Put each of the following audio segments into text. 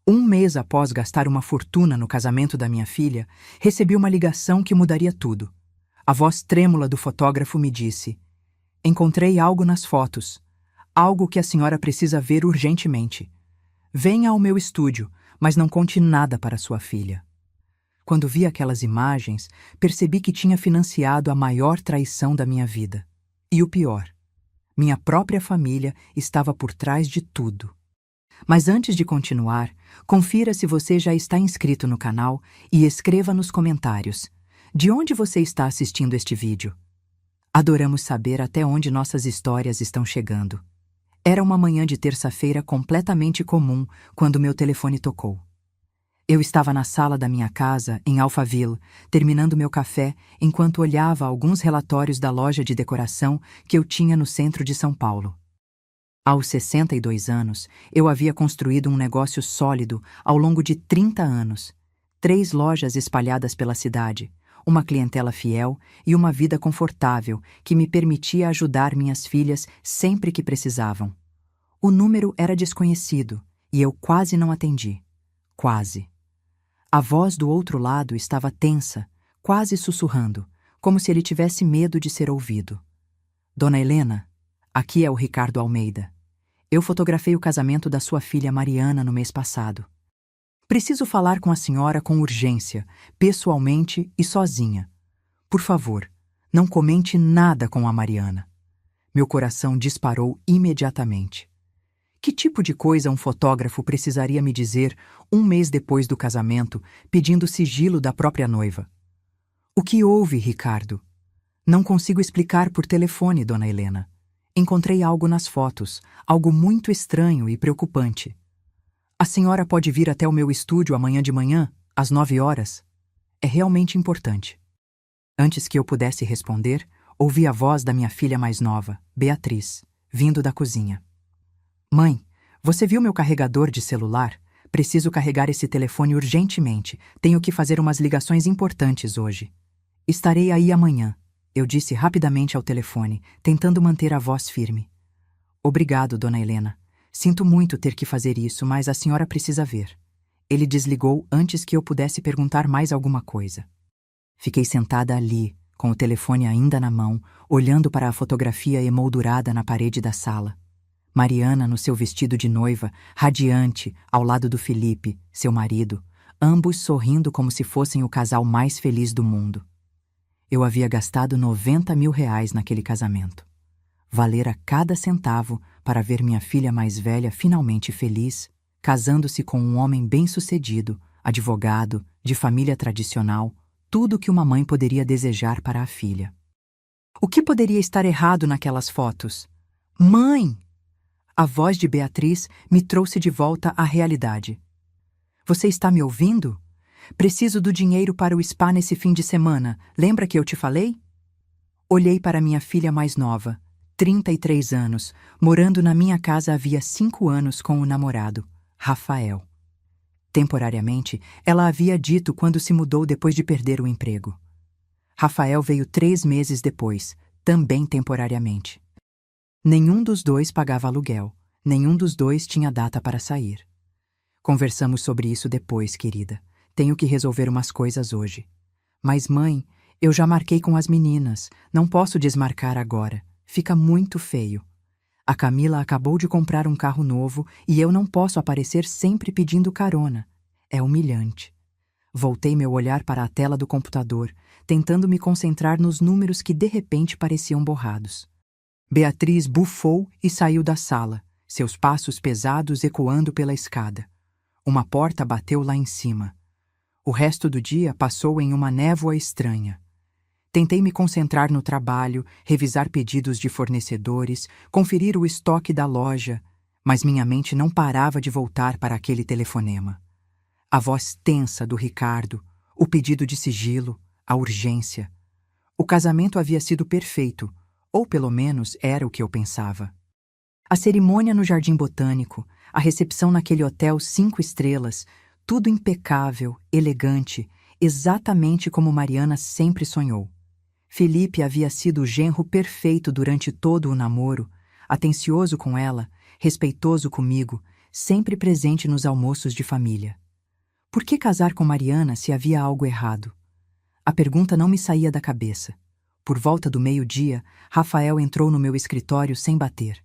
Um mês após gastar uma fortuna no casamento da minha filha, recebi uma ligação que mudaria tudo. A voz trêmula do fotógrafo me disse: "Encontrei algo nas fotos. Algo que a senhora precisa ver urgentemente. Venha ao meu estúdio, mas não conte nada para sua filha." Quando vi aquelas imagens, percebi que tinha financiado a maior traição da minha vida. E o pior, minha própria família estava por trás de tudo. Mas antes de continuar, confira se você já está inscrito no canal e escreva nos comentários: de onde você está assistindo este vídeo? Adoramos saber até onde nossas histórias estão chegando. Era uma manhã de terça-feira completamente comum quando meu telefone tocou. Eu estava na sala da minha casa, em Alphaville, terminando meu café enquanto olhava alguns relatórios da loja de decoração que eu tinha no centro de São Paulo. Aos 62 anos, eu havia construído um negócio sólido ao longo de 30 anos, 3 lojas espalhadas pela cidade, uma clientela fiel e uma vida confortável que me permitia ajudar minhas filhas sempre que precisavam. O número era desconhecido e eu quase não atendi. Quase. A voz do outro lado estava tensa, quase sussurrando, como se ele tivesse medo de ser ouvido. "Dona Helena, aqui é o Ricardo Almeida. Eu fotografei o casamento da sua filha Mariana no mês passado. Preciso falar com a senhora com urgência, pessoalmente e sozinha. Por favor, não comente nada com a Mariana." Meu coração disparou imediatamente. Que tipo de coisa um fotógrafo precisaria me dizer um mês depois do casamento, pedindo sigilo da própria noiva? "O que houve, Ricardo?" "Não consigo explicar por telefone, dona Helena. Encontrei algo nas fotos, algo muito estranho e preocupante. A senhora pode vir até o meu estúdio amanhã de manhã, às 9 horas? É realmente importante." Antes que eu pudesse responder, ouvi a voz da minha filha mais nova, Beatriz, vindo da cozinha. "Mãe, você viu meu carregador de celular? Preciso carregar esse telefone urgentemente. Tenho que fazer umas ligações importantes hoje." "Estarei aí amanhã", eu disse rapidamente ao telefone, tentando manter a voz firme. "Obrigado, dona Helena. Sinto muito ter que fazer isso, mas a senhora precisa ver." Ele desligou antes que eu pudesse perguntar mais alguma coisa. Fiquei sentada ali, com o telefone ainda na mão, olhando para a fotografia emoldurada na parede da sala. Mariana no seu vestido de noiva, radiante, ao lado do Felipe, seu marido, ambos sorrindo como se fossem o casal mais feliz do mundo. Eu havia gastado R$ 90.000 naquele casamento. Valera cada centavo para ver minha filha mais velha finalmente feliz, casando-se com um homem bem-sucedido, advogado, de família tradicional, tudo o que uma mãe poderia desejar para a filha. O que poderia estar errado naquelas fotos? "Mãe!" A voz de Beatriz me trouxe de volta à realidade. "Você está me ouvindo? Preciso do dinheiro para o spa nesse fim de semana. Lembra que eu te falei?" Olhei para minha filha mais nova, 33 anos, morando na minha casa havia 5 anos com o namorado, Rafael. Temporariamente, ela havia dito quando se mudou depois de perder o emprego. Rafael veio 3 meses depois, também temporariamente. Nenhum dos dois pagava aluguel, nenhum dos dois tinha data para sair. "Conversamos sobre isso depois, querida. Tenho que resolver umas coisas hoje." "Mas, mãe, eu já marquei com as meninas. Não posso desmarcar agora. Fica muito feio. A Camila acabou de comprar um carro novo e eu não posso aparecer sempre pedindo carona. É humilhante." Voltei meu olhar para a tela do computador, tentando me concentrar nos números que de repente pareciam borrados. Beatriz bufou e saiu da sala, seus passos pesados ecoando pela escada. Uma porta bateu lá em cima. O resto do dia passou em uma névoa estranha. Tentei me concentrar no trabalho, revisar pedidos de fornecedores, conferir o estoque da loja, mas minha mente não parava de voltar para aquele telefonema. A voz tensa do Ricardo, o pedido de sigilo, a urgência. O casamento havia sido perfeito, ou pelo menos era o que eu pensava. A cerimônia no Jardim Botânico, a recepção naquele hotel 5 estrelas, tudo impecável, elegante, exatamente como Mariana sempre sonhou. Felipe havia sido o genro perfeito durante todo o namoro, atencioso com ela, respeitoso comigo, sempre presente nos almoços de família. Por que casar com Mariana se havia algo errado? A pergunta não me saía da cabeça. Por volta do meio-dia, Rafael entrou no meu escritório sem bater.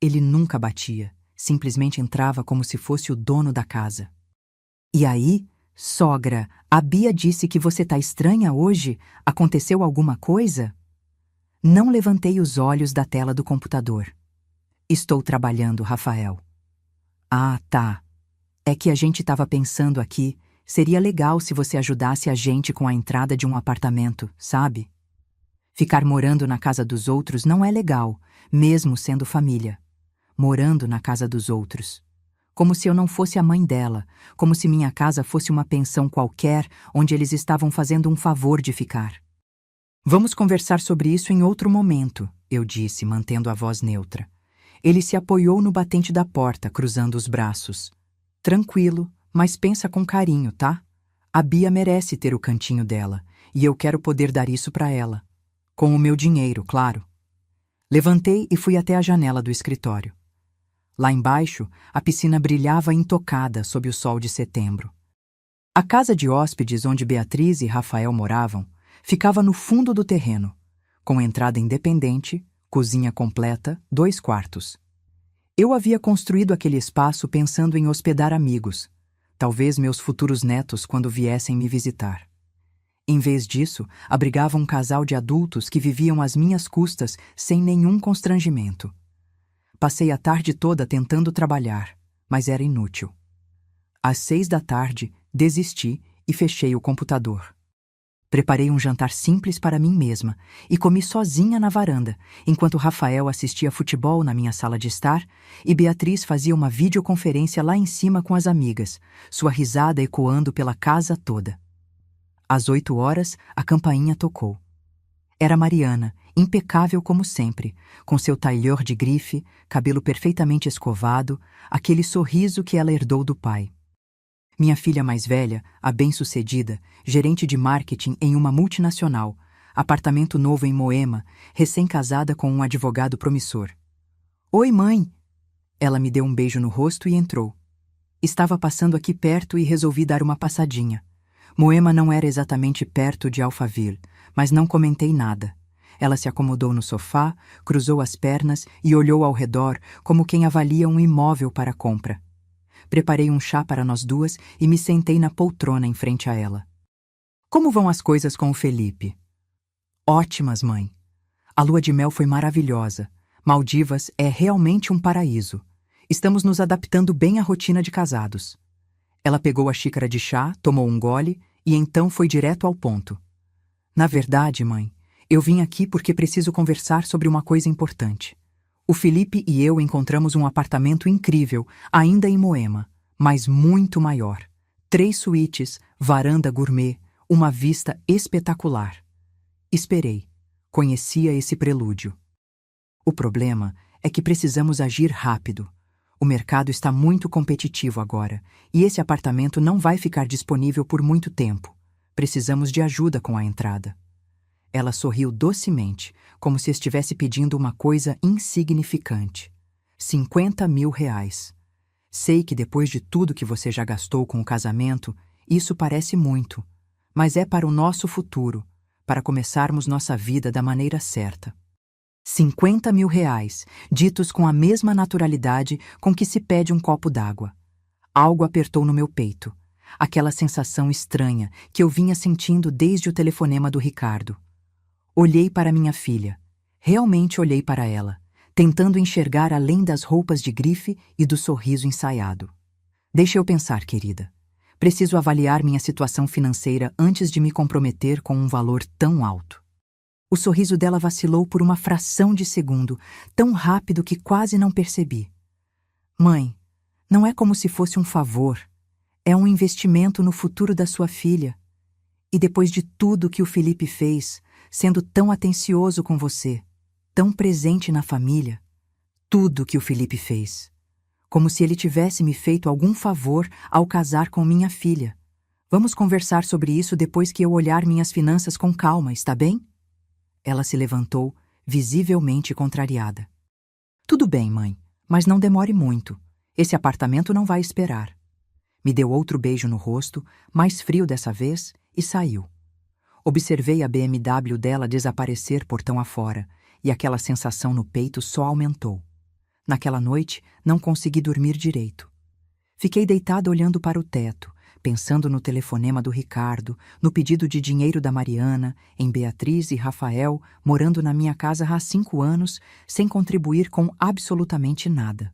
Ele nunca batia, simplesmente entrava como se fosse o dono da casa. E aí, sogra, a Bia disse que você tá estranha hoje? Aconteceu alguma coisa? Não levantei os olhos da tela do computador. Estou trabalhando, Rafael. Ah, tá. É que a gente estava pensando aqui, seria legal se você ajudasse a gente com a entrada de um apartamento, sabe? Ficar morando na casa dos outros não é legal, mesmo sendo família. Morando na casa dos outros. Como se eu não fosse a mãe dela, como se minha casa fosse uma pensão qualquer onde eles estavam fazendo um favor de ficar. Vamos conversar sobre isso em outro momento, eu disse, mantendo a voz neutra. Ele se apoiou no batente da porta, cruzando os braços. Tranquilo, mas pensa com carinho, tá? A Bia merece ter o cantinho dela, e eu quero poder dar isso para ela. Com o meu dinheiro, claro. Levantei e fui até a janela do escritório. Lá embaixo, a piscina brilhava intocada sob o sol de setembro. A casa de hóspedes onde Beatriz e Rafael moravam ficava no fundo do terreno, com entrada independente, cozinha completa, 2 quartos. Eu havia construído aquele espaço pensando em hospedar amigos, talvez meus futuros netos quando viessem me visitar. Em vez disso, abrigava um casal de adultos que viviam às minhas custas sem nenhum constrangimento. Passei a tarde toda tentando trabalhar, mas era inútil. Às 6 da tarde, desisti e fechei o computador. Preparei um jantar simples para mim mesma e comi sozinha na varanda, enquanto Rafael assistia futebol na minha sala de estar e Beatriz fazia uma videoconferência lá em cima com as amigas, sua risada ecoando pela casa toda. Às 8 horas, a campainha tocou. Era Mariana, impecável como sempre, com seu tailleur de grife, cabelo perfeitamente escovado, aquele sorriso que ela herdou do pai. Minha filha mais velha, a bem-sucedida, gerente de marketing em uma multinacional, apartamento novo em Moema, recém-casada com um advogado promissor. Oi, mãe! Ela me deu um beijo no rosto e entrou. Estava passando aqui perto e resolvi dar uma passadinha. Moema não era exatamente perto de Alphaville, mas não comentei nada. Ela se acomodou no sofá, cruzou as pernas e olhou ao redor como quem avalia um imóvel para compra. Preparei um chá para nós duas e me sentei na poltrona em frente a ela. Como vão as coisas com o Felipe? Ótimas, mãe. A lua de mel foi maravilhosa. Maldivas é realmente um paraíso. Estamos nos adaptando bem à rotina de casados. Ela pegou a xícara de chá, tomou um gole e então foi direto ao ponto. Na verdade, mãe, eu vim aqui porque preciso conversar sobre uma coisa importante. O Felipe e eu encontramos um apartamento incrível, ainda em Moema, mas muito maior. 3 suítes, varanda gourmet, uma vista espetacular. Esperei. Conhecia esse prelúdio. O problema é que precisamos agir rápido. O mercado está muito competitivo agora, e esse apartamento não vai ficar disponível por muito tempo. Precisamos de ajuda com a entrada. Ela sorriu docemente, como se estivesse pedindo uma coisa insignificante. 50 mil reais. Sei que depois de tudo que você já gastou com o casamento, isso parece muito, mas é para o nosso futuro, para começarmos nossa vida da maneira certa. 50 mil reais, ditos com a mesma naturalidade com que se pede um copo d'água. Algo apertou no meu peito, aquela sensação estranha que eu vinha sentindo desde o telefonema do Ricardo. Olhei para minha filha. Realmente olhei para ela, tentando enxergar além das roupas de grife e do sorriso ensaiado. Deixa eu pensar, querida. Preciso avaliar minha situação financeira antes de me comprometer com um valor tão alto. O sorriso dela vacilou por uma fração de segundo, tão rápido que quase não percebi. Mãe, não é como se fosse um favor. É um investimento no futuro da sua filha. E depois de tudo que o Felipe fez, sendo tão atencioso com você, tão presente na família, tudo que o Felipe fez. Como se ele tivesse me feito algum favor ao casar com minha filha. Vamos conversar sobre isso depois que eu olhar minhas finanças com calma, está bem? Ela se levantou, visivelmente contrariada. Tudo bem, mãe, mas não demore muito. Esse apartamento não vai esperar. Me deu outro beijo no rosto, mais frio dessa vez, e saiu. Observei a BMW dela desaparecer portão afora, e aquela sensação no peito só aumentou. Naquela noite, não consegui dormir direito. Fiquei deitada olhando para o teto, pensando no telefonema do Ricardo, no pedido de dinheiro da Mariana, em Beatriz e Rafael morando na minha casa há 5 anos, sem contribuir com absolutamente nada.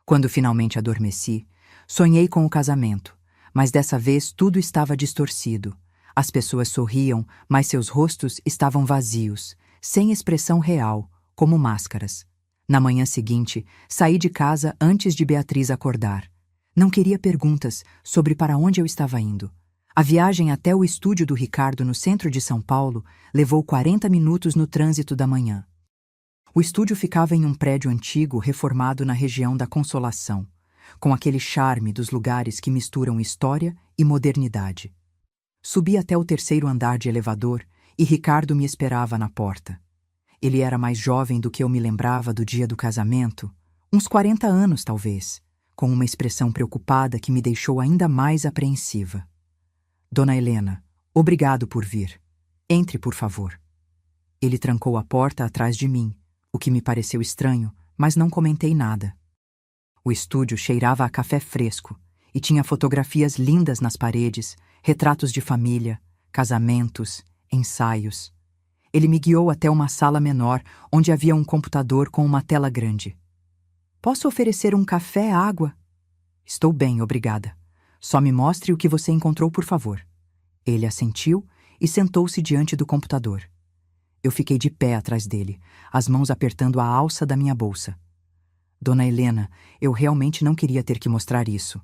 Quando finalmente adormeci, sonhei com o casamento, mas dessa vez tudo estava distorcido. As pessoas sorriam, mas seus rostos estavam vazios, sem expressão real, como máscaras. Na manhã seguinte, saí de casa antes de Beatriz acordar. Não queria perguntas sobre para onde eu estava indo. A viagem até o estúdio do Ricardo no centro de São Paulo levou 40 minutos no trânsito da manhã. O estúdio ficava em um prédio antigo reformado na região da Consolação, com aquele charme dos lugares que misturam história e modernidade. Subi até o 3º andar de elevador e Ricardo me esperava na porta. Ele era mais jovem do que eu me lembrava do dia do casamento, uns 40 anos talvez, com uma expressão preocupada que me deixou ainda mais apreensiva. Dona Helena, obrigado por vir. Entre, por favor. Ele trancou a porta atrás de mim, o que me pareceu estranho, mas não comentei nada. O estúdio cheirava a café fresco e tinha fotografias lindas nas paredes, retratos de família, casamentos, ensaios. Ele me guiou até uma sala menor, onde havia um computador com uma tela grande. Posso oferecer um café, água? Estou bem, obrigada. Só me mostre o que você encontrou, por favor. Ele assentiu e sentou-se diante do computador. Eu fiquei de pé atrás dele, as mãos apertando a alça da minha bolsa. Dona Helena, eu realmente não queria ter que mostrar isso.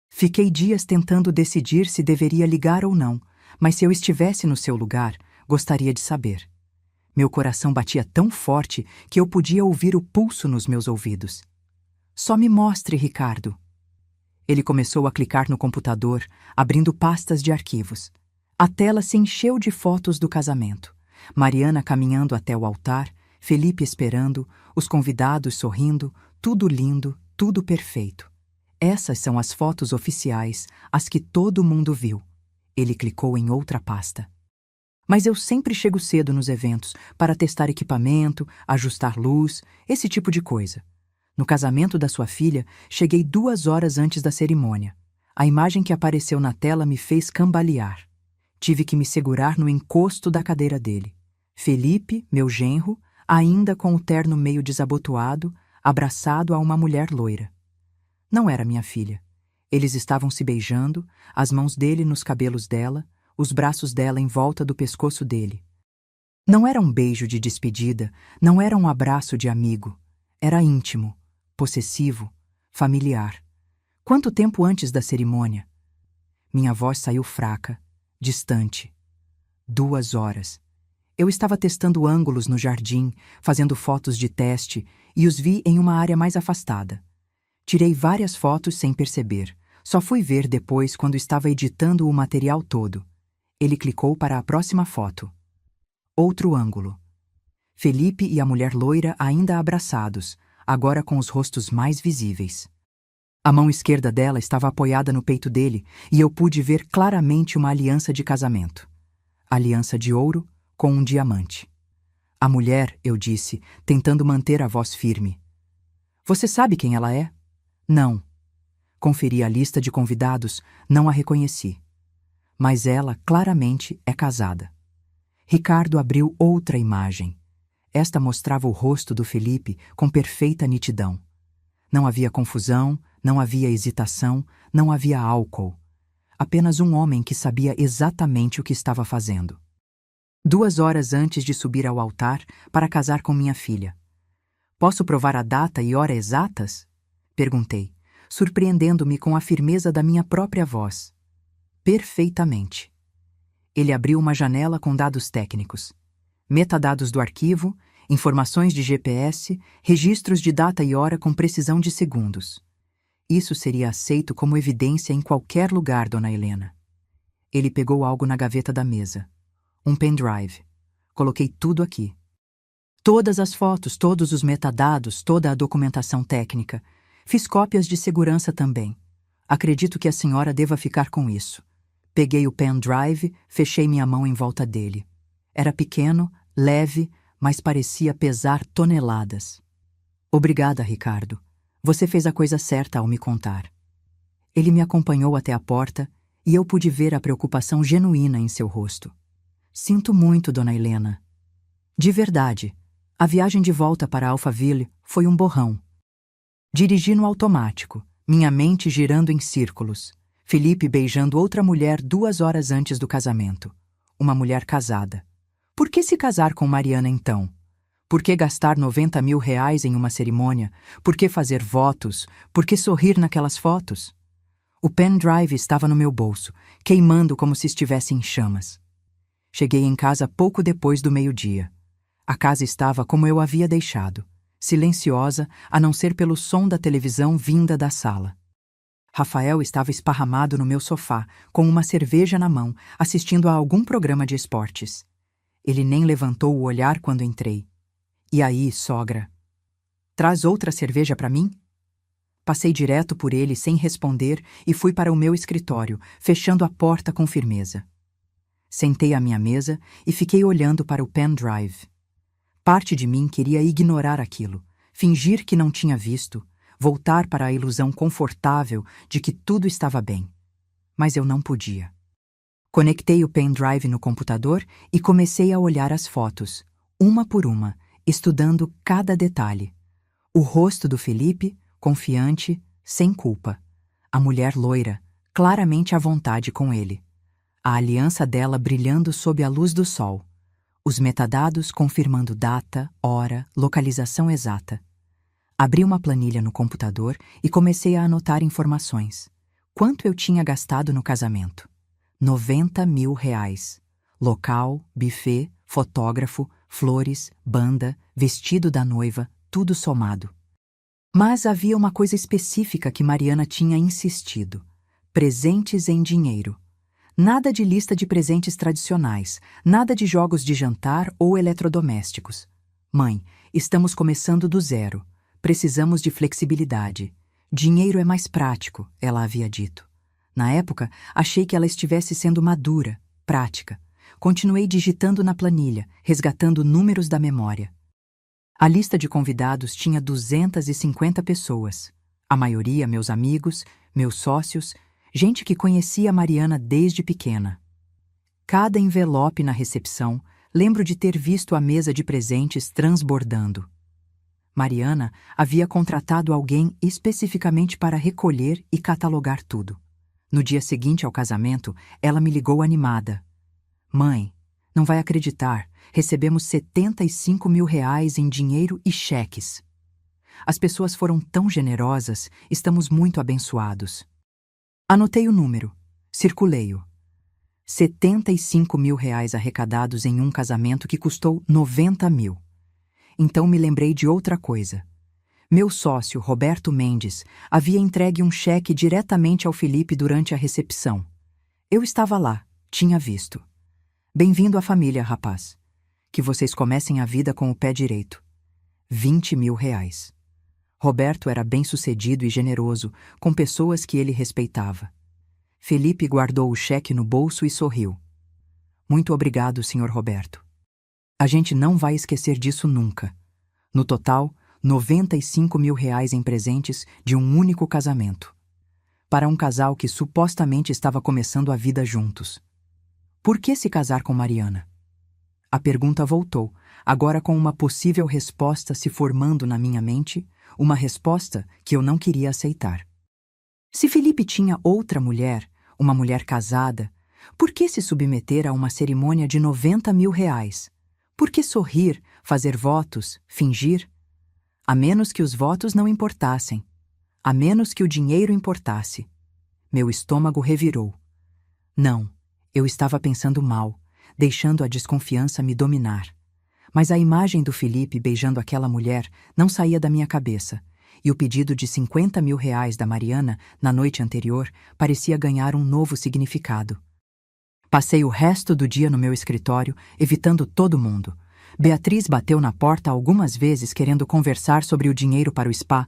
Fiquei dias tentando decidir se deveria ligar ou não, mas se eu estivesse no seu lugar, gostaria de saber. Meu coração batia tão forte que eu podia ouvir o pulso nos meus ouvidos. Só me mostre, Ricardo. Ele começou a clicar no computador, abrindo pastas de arquivos. A tela se encheu de fotos do casamento. Mariana caminhando até o altar, Felipe esperando, os convidados sorrindo, tudo lindo, tudo perfeito. Essas são as fotos oficiais, as que todo mundo viu. Ele clicou em outra pasta. Mas eu sempre chego cedo nos eventos para testar equipamento, ajustar luz, esse tipo de coisa. No casamento da sua filha, cheguei 2 horas antes da cerimônia. A imagem que apareceu na tela me fez cambalear. Tive que me segurar no encosto da cadeira dele. Felipe, meu genro, ainda com o terno meio desabotoado, abraçado a uma mulher loira. Não era minha filha. Eles estavam se beijando, as mãos dele nos cabelos dela, os braços dela em volta do pescoço dele. Não era um beijo de despedida, não era um abraço de amigo. Era íntimo, possessivo, familiar. Quanto tempo antes da cerimônia? Minha voz saiu fraca, distante. 2 horas. Eu estava testando ângulos no jardim, fazendo fotos de teste, e os vi em uma área mais afastada. Tirei várias fotos sem perceber. Só fui ver depois quando estava editando o material todo. Ele clicou para a próxima foto. Outro ângulo. Felipe e a mulher loira ainda abraçados, agora com os rostos mais visíveis. A mão esquerda dela estava apoiada no peito dele e eu pude ver claramente uma aliança de casamento. Aliança de ouro com um diamante. A mulher, eu disse, tentando manter a voz firme. Você sabe quem ela é? Não. Conferi a lista de convidados, não a reconheci. Mas ela, claramente, é casada. Ricardo abriu outra imagem. Esta mostrava o rosto do Felipe com perfeita nitidão. Não havia confusão, não havia hesitação, não havia álcool. Apenas um homem que sabia exatamente o que estava fazendo. 2 horas antes de subir ao altar para casar com minha filha. Posso provar a data e hora exatas? Perguntei, surpreendendo-me com a firmeza da minha própria voz. Perfeitamente. Ele abriu uma janela com dados técnicos. Metadados do arquivo, informações de GPS, registros de data e hora com precisão de segundos. Isso seria aceito como evidência em qualquer lugar, Dona Helena. Ele pegou algo na gaveta da mesa. Um pendrive. Coloquei tudo aqui. Todas as fotos, todos os metadados, toda a documentação técnica. Fiz cópias de segurança também. Acredito que a senhora deva ficar com isso. Peguei o pendrive, fechei minha mão em volta dele. Era pequeno, leve, mas parecia pesar toneladas. Obrigada, Ricardo. Você fez a coisa certa ao me contar. Ele me acompanhou até a porta e eu pude ver a preocupação genuína em seu rosto. Sinto muito, dona Helena. De verdade, a viagem de volta para Alphaville foi um borrão. Dirigi no automático, minha mente girando em círculos. Felipe beijando outra mulher 2 horas antes do casamento. Uma mulher casada. Por que se casar com Mariana então? Por que gastar 90 mil reais em uma cerimônia? Por que fazer votos? Por que sorrir naquelas fotos? O pendrive estava no meu bolso, queimando como se estivesse em chamas. Cheguei em casa pouco depois do meio-dia. A casa estava como eu havia deixado, silenciosa, a não ser pelo som da televisão vinda da sala. Rafael estava esparramado no meu sofá, com uma cerveja na mão, assistindo a algum programa de esportes. Ele nem levantou o olhar quando entrei. E aí, sogra? Traz outra cerveja para mim? Passei direto por ele sem responder e fui para o meu escritório, fechando a porta com firmeza. Sentei à minha mesa e fiquei olhando para o pendrive. Parte de mim queria ignorar aquilo, fingir que não tinha visto, voltar para a ilusão confortável de que tudo estava bem. Mas eu não podia. Conectei o pendrive no computador e comecei a olhar as fotos, uma por uma, estudando cada detalhe. O rosto do Felipe, confiante, sem culpa. A mulher loira, claramente à vontade com ele. A aliança dela brilhando sob a luz do sol. Os metadados confirmando data, hora, localização exata. Abri uma planilha no computador e comecei a anotar informações. Quanto eu tinha gastado no casamento? 90 mil reais. Local, buffet, fotógrafo, flores, banda, vestido da noiva, tudo somado. Mas havia uma coisa específica que Mariana tinha insistido: presentes em dinheiro. Nada de lista de presentes tradicionais, nada de jogos de jantar ou eletrodomésticos. Mãe, estamos começando do zero. Precisamos de flexibilidade. Dinheiro é mais prático, ela havia dito. Na época, achei que ela estivesse sendo madura, prática. Continuei digitando na planilha, resgatando números da memória. A lista de convidados tinha 250 pessoas. A maioria meus amigos, meus sócios, gente que conhecia a Mariana desde pequena. Cada envelope na recepção, lembro de ter visto a mesa de presentes transbordando. Mariana havia contratado alguém especificamente para recolher e catalogar tudo. No dia seguinte ao casamento, ela me ligou animada. Mãe, não vai acreditar, recebemos 75 mil reais em dinheiro e cheques. As pessoas foram tão generosas, estamos muito abençoados. Anotei o número, circulei-o. 75 mil reais arrecadados em um casamento que custou 90 mil. Então me lembrei de outra coisa. Meu sócio, Roberto Mendes, havia entregue um cheque diretamente ao Felipe durante a recepção. Eu estava lá, tinha visto. Bem-vindo à família, rapaz. Que vocês comecem a vida com o pé direito. 20 mil reais. Roberto era bem-sucedido e generoso, com pessoas que ele respeitava. Felipe guardou o cheque no bolso e sorriu. Muito obrigado, Sr. Roberto. A gente não vai esquecer disso nunca. No total, 95 mil reais em presentes de um único casamento. Para um casal que supostamente estava começando a vida juntos. Por que se casar com Mariana? A pergunta voltou, agora com uma possível resposta se formando na minha mente, uma resposta que eu não queria aceitar. Se Felipe tinha outra mulher, uma mulher casada, por que se submeter a uma cerimônia de 90 mil reais? Por que sorrir, fazer votos, fingir? A menos que os votos não importassem. A menos que o dinheiro importasse. Meu estômago revirou. Não, eu estava pensando mal, deixando a desconfiança me dominar. Mas a imagem do Felipe beijando aquela mulher não saía da minha cabeça, e o pedido de 50 mil reais da Mariana na noite anterior parecia ganhar um novo significado. Passei o resto do dia no meu escritório, evitando todo mundo. Beatriz bateu na porta algumas vezes querendo conversar sobre o dinheiro para o spa,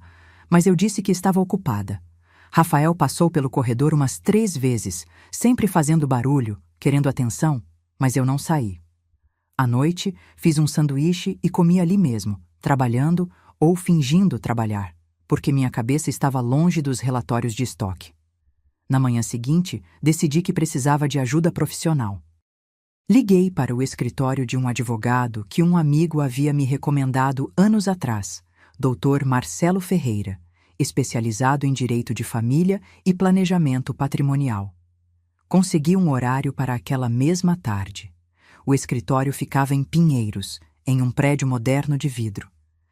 mas eu disse que estava ocupada. Rafael passou pelo corredor umas 3 vezes, sempre fazendo barulho, querendo atenção, mas eu não saí. À noite, fiz um sanduíche e comi ali mesmo, trabalhando ou fingindo trabalhar, porque minha cabeça estava longe dos relatórios de estoque. Na manhã seguinte, decidi que precisava de ajuda profissional. Liguei para o escritório de um advogado que um amigo havia me recomendado anos atrás, Dr. Marcelo Ferreira, especializado em direito de família e planejamento patrimonial. Consegui um horário para aquela mesma tarde. O escritório ficava em Pinheiros, em um prédio moderno de vidro.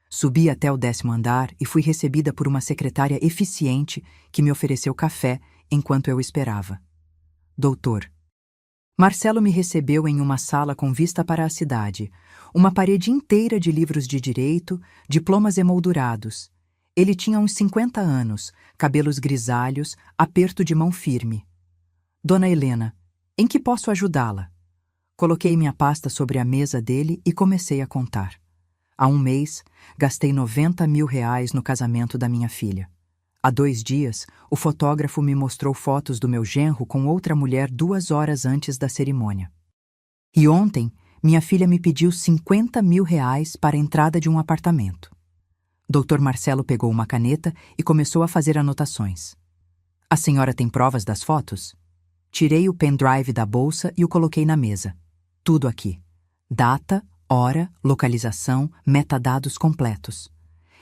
Subi até o 10º andar e fui recebida por uma secretária eficiente que me ofereceu café enquanto eu esperava. Doutor. Marcelo me recebeu em uma sala com vista para a cidade, uma parede inteira de livros de direito, diplomas emoldurados. Ele tinha uns 50 anos, cabelos grisalhos, aperto de mão firme. Dona Helena, em que posso ajudá-la? Coloquei minha pasta sobre a mesa dele e comecei a contar. Há um mês, gastei R$90 mil no casamento da minha filha. Há 2 dias, o fotógrafo me mostrou fotos do meu genro com outra mulher 2 horas antes da cerimônia. E ontem, minha filha me pediu R$50 mil para a entrada de um apartamento. Dr. Marcelo pegou uma caneta e começou a fazer anotações. A senhora tem provas das fotos? Tirei o pendrive da bolsa e o coloquei na mesa. Tudo aqui. Data, hora, localização, metadados completos.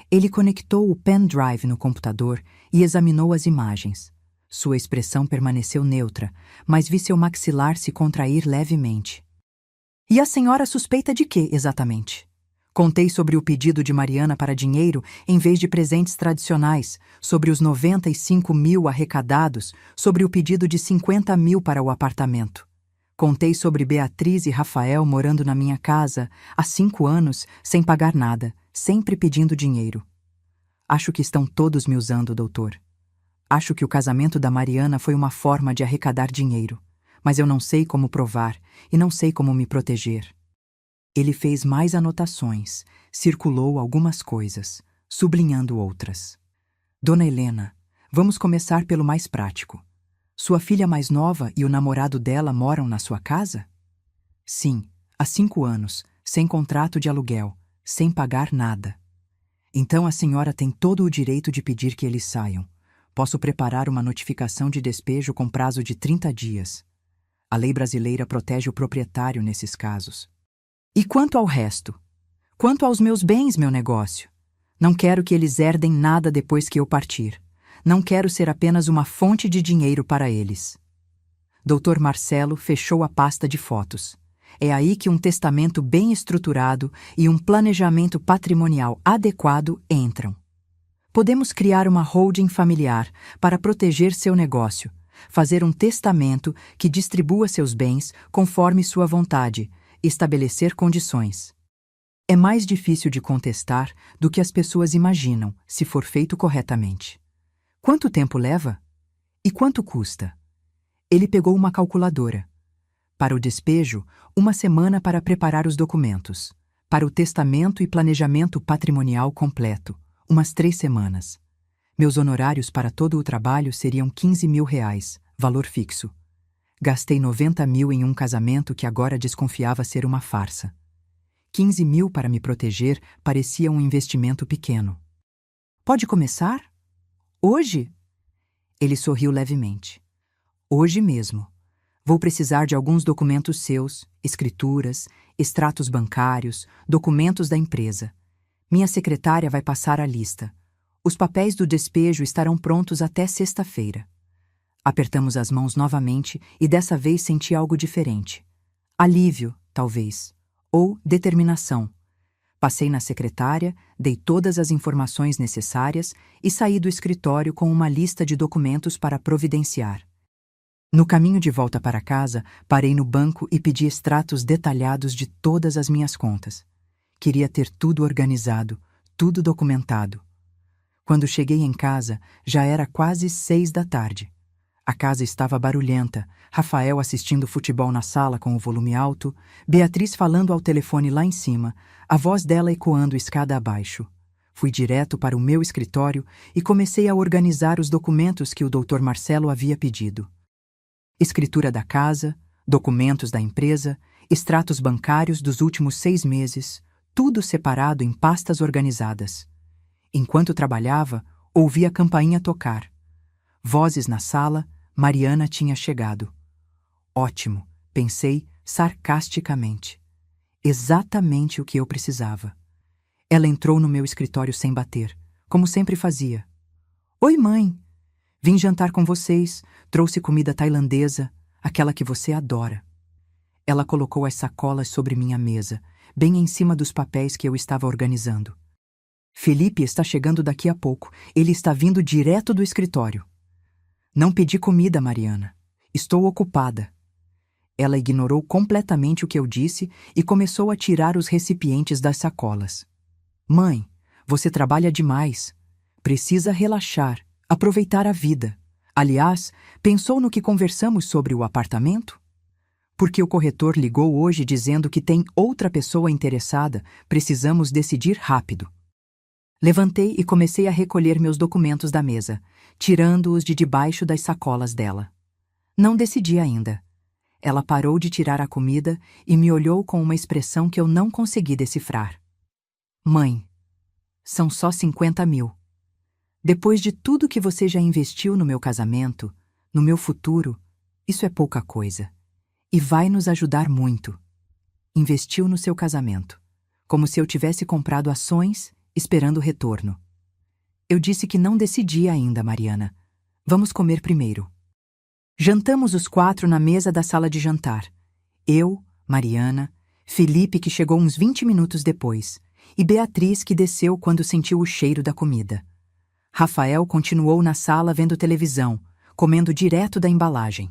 Ele conectou o pendrive no computador e examinou as imagens. Sua expressão permaneceu neutra, mas vi seu maxilar se contrair levemente. E a senhora suspeita de quê, exatamente? Contei sobre o pedido de Mariana para dinheiro em vez de presentes tradicionais, sobre os 95 mil arrecadados, sobre o pedido de 50 mil para o apartamento. Contei sobre Beatriz e Rafael morando na minha casa há 5 anos, sem pagar nada, sempre pedindo dinheiro. Acho que estão todos me usando, doutor. Acho que o casamento da Mariana foi uma forma de arrecadar dinheiro, mas eu não sei como provar e não sei como me proteger. Ele fez mais anotações, circulou algumas coisas, sublinhando outras. Dona Helena, vamos começar pelo mais prático. Sua filha mais nova e o namorado dela moram na sua casa? Sim, há 5 anos, sem contrato de aluguel, sem pagar nada. Então a senhora tem todo o direito de pedir que eles saiam. Posso preparar uma notificação de despejo com prazo de 30 dias. A lei brasileira protege o proprietário nesses casos. E quanto ao resto? Quanto aos meus bens, meu negócio? Não quero que eles herdem nada depois que eu partir. Não quero ser apenas uma fonte de dinheiro para eles. Dr. Marcelo fechou a pasta de fotos. É aí que um testamento bem estruturado e um planejamento patrimonial adequado entram. Podemos criar uma holding familiar para proteger seu negócio, fazer um testamento que distribua seus bens conforme sua vontade, estabelecer condições. É mais difícil de contestar do que as pessoas imaginam, se for feito corretamente. Quanto tempo leva? E quanto custa? Ele pegou uma calculadora. Para o despejo, 1 semana para preparar os documentos. Para o testamento e planejamento patrimonial completo, umas 3 semanas. Meus honorários para todo o trabalho seriam R$15 mil, valor fixo. Gastei 90 mil em um casamento que agora desconfiava ser uma farsa. 15 mil para me proteger parecia um investimento pequeno. Pode começar? Hoje? Ele sorriu levemente. Hoje mesmo. Vou precisar de alguns documentos seus, escrituras, extratos bancários, documentos da empresa. Minha secretária vai passar a lista. Os papéis do despejo estarão prontos até sexta-feira. Apertamos as mãos novamente e dessa vez senti algo diferente. Alívio, talvez. Ou determinação. Passei na secretária, dei todas as informações necessárias e saí do escritório com uma lista de documentos para providenciar. No caminho de volta para casa, parei no banco e pedi extratos detalhados de todas as minhas contas. Queria ter tudo organizado, tudo documentado. Quando cheguei em casa, já era quase 6 da tarde. A casa estava barulhenta, Rafael assistindo futebol na sala com o volume alto, Beatriz falando ao telefone lá em cima, a voz dela ecoando escada abaixo. Fui direto para o meu escritório e comecei a organizar os documentos que o Dr. Marcelo havia pedido. Escritura da casa, documentos da empresa, extratos bancários dos últimos 6 meses, tudo separado em pastas organizadas. Enquanto trabalhava, ouvi a campainha tocar. Vozes na sala, Mariana tinha chegado. Ótimo, pensei sarcasticamente. Exatamente o que eu precisava. Ela entrou no meu escritório sem bater, como sempre fazia. Oi, mãe! Vim jantar com vocês, trouxe comida tailandesa, aquela que você adora. Ela colocou as sacolas sobre minha mesa, bem em cima dos papéis que eu estava organizando. Felipe está chegando daqui a pouco. Ele está vindo direto do escritório. Não pedi comida, Mariana. Estou ocupada. Ela ignorou completamente o que eu disse e começou a tirar os recipientes das sacolas. Mãe, você trabalha demais. Precisa relaxar, aproveitar a vida. Aliás, pensou no que conversamos sobre o apartamento? Porque o corretor ligou hoje dizendo que tem outra pessoa interessada, precisamos decidir rápido. Levantei e comecei a recolher meus documentos da mesa, tirando-os de debaixo das sacolas dela. Não decidi ainda. Ela parou de tirar a comida e me olhou com uma expressão que eu não consegui decifrar. Mãe, são só 50 mil. Depois de tudo que você já investiu no meu casamento, no meu futuro, isso é pouca coisa. E vai nos ajudar muito. Investiu no seu casamento, como se eu tivesse comprado ações esperando o retorno. Eu disse que não decidi ainda, Mariana. Vamos comer primeiro. Jantamos os 4 na mesa da sala de jantar. Eu, Mariana, Felipe, que chegou uns 20 minutos depois, e Beatriz, que desceu quando sentiu o cheiro da comida. Rafael continuou na sala vendo televisão, comendo direto da embalagem.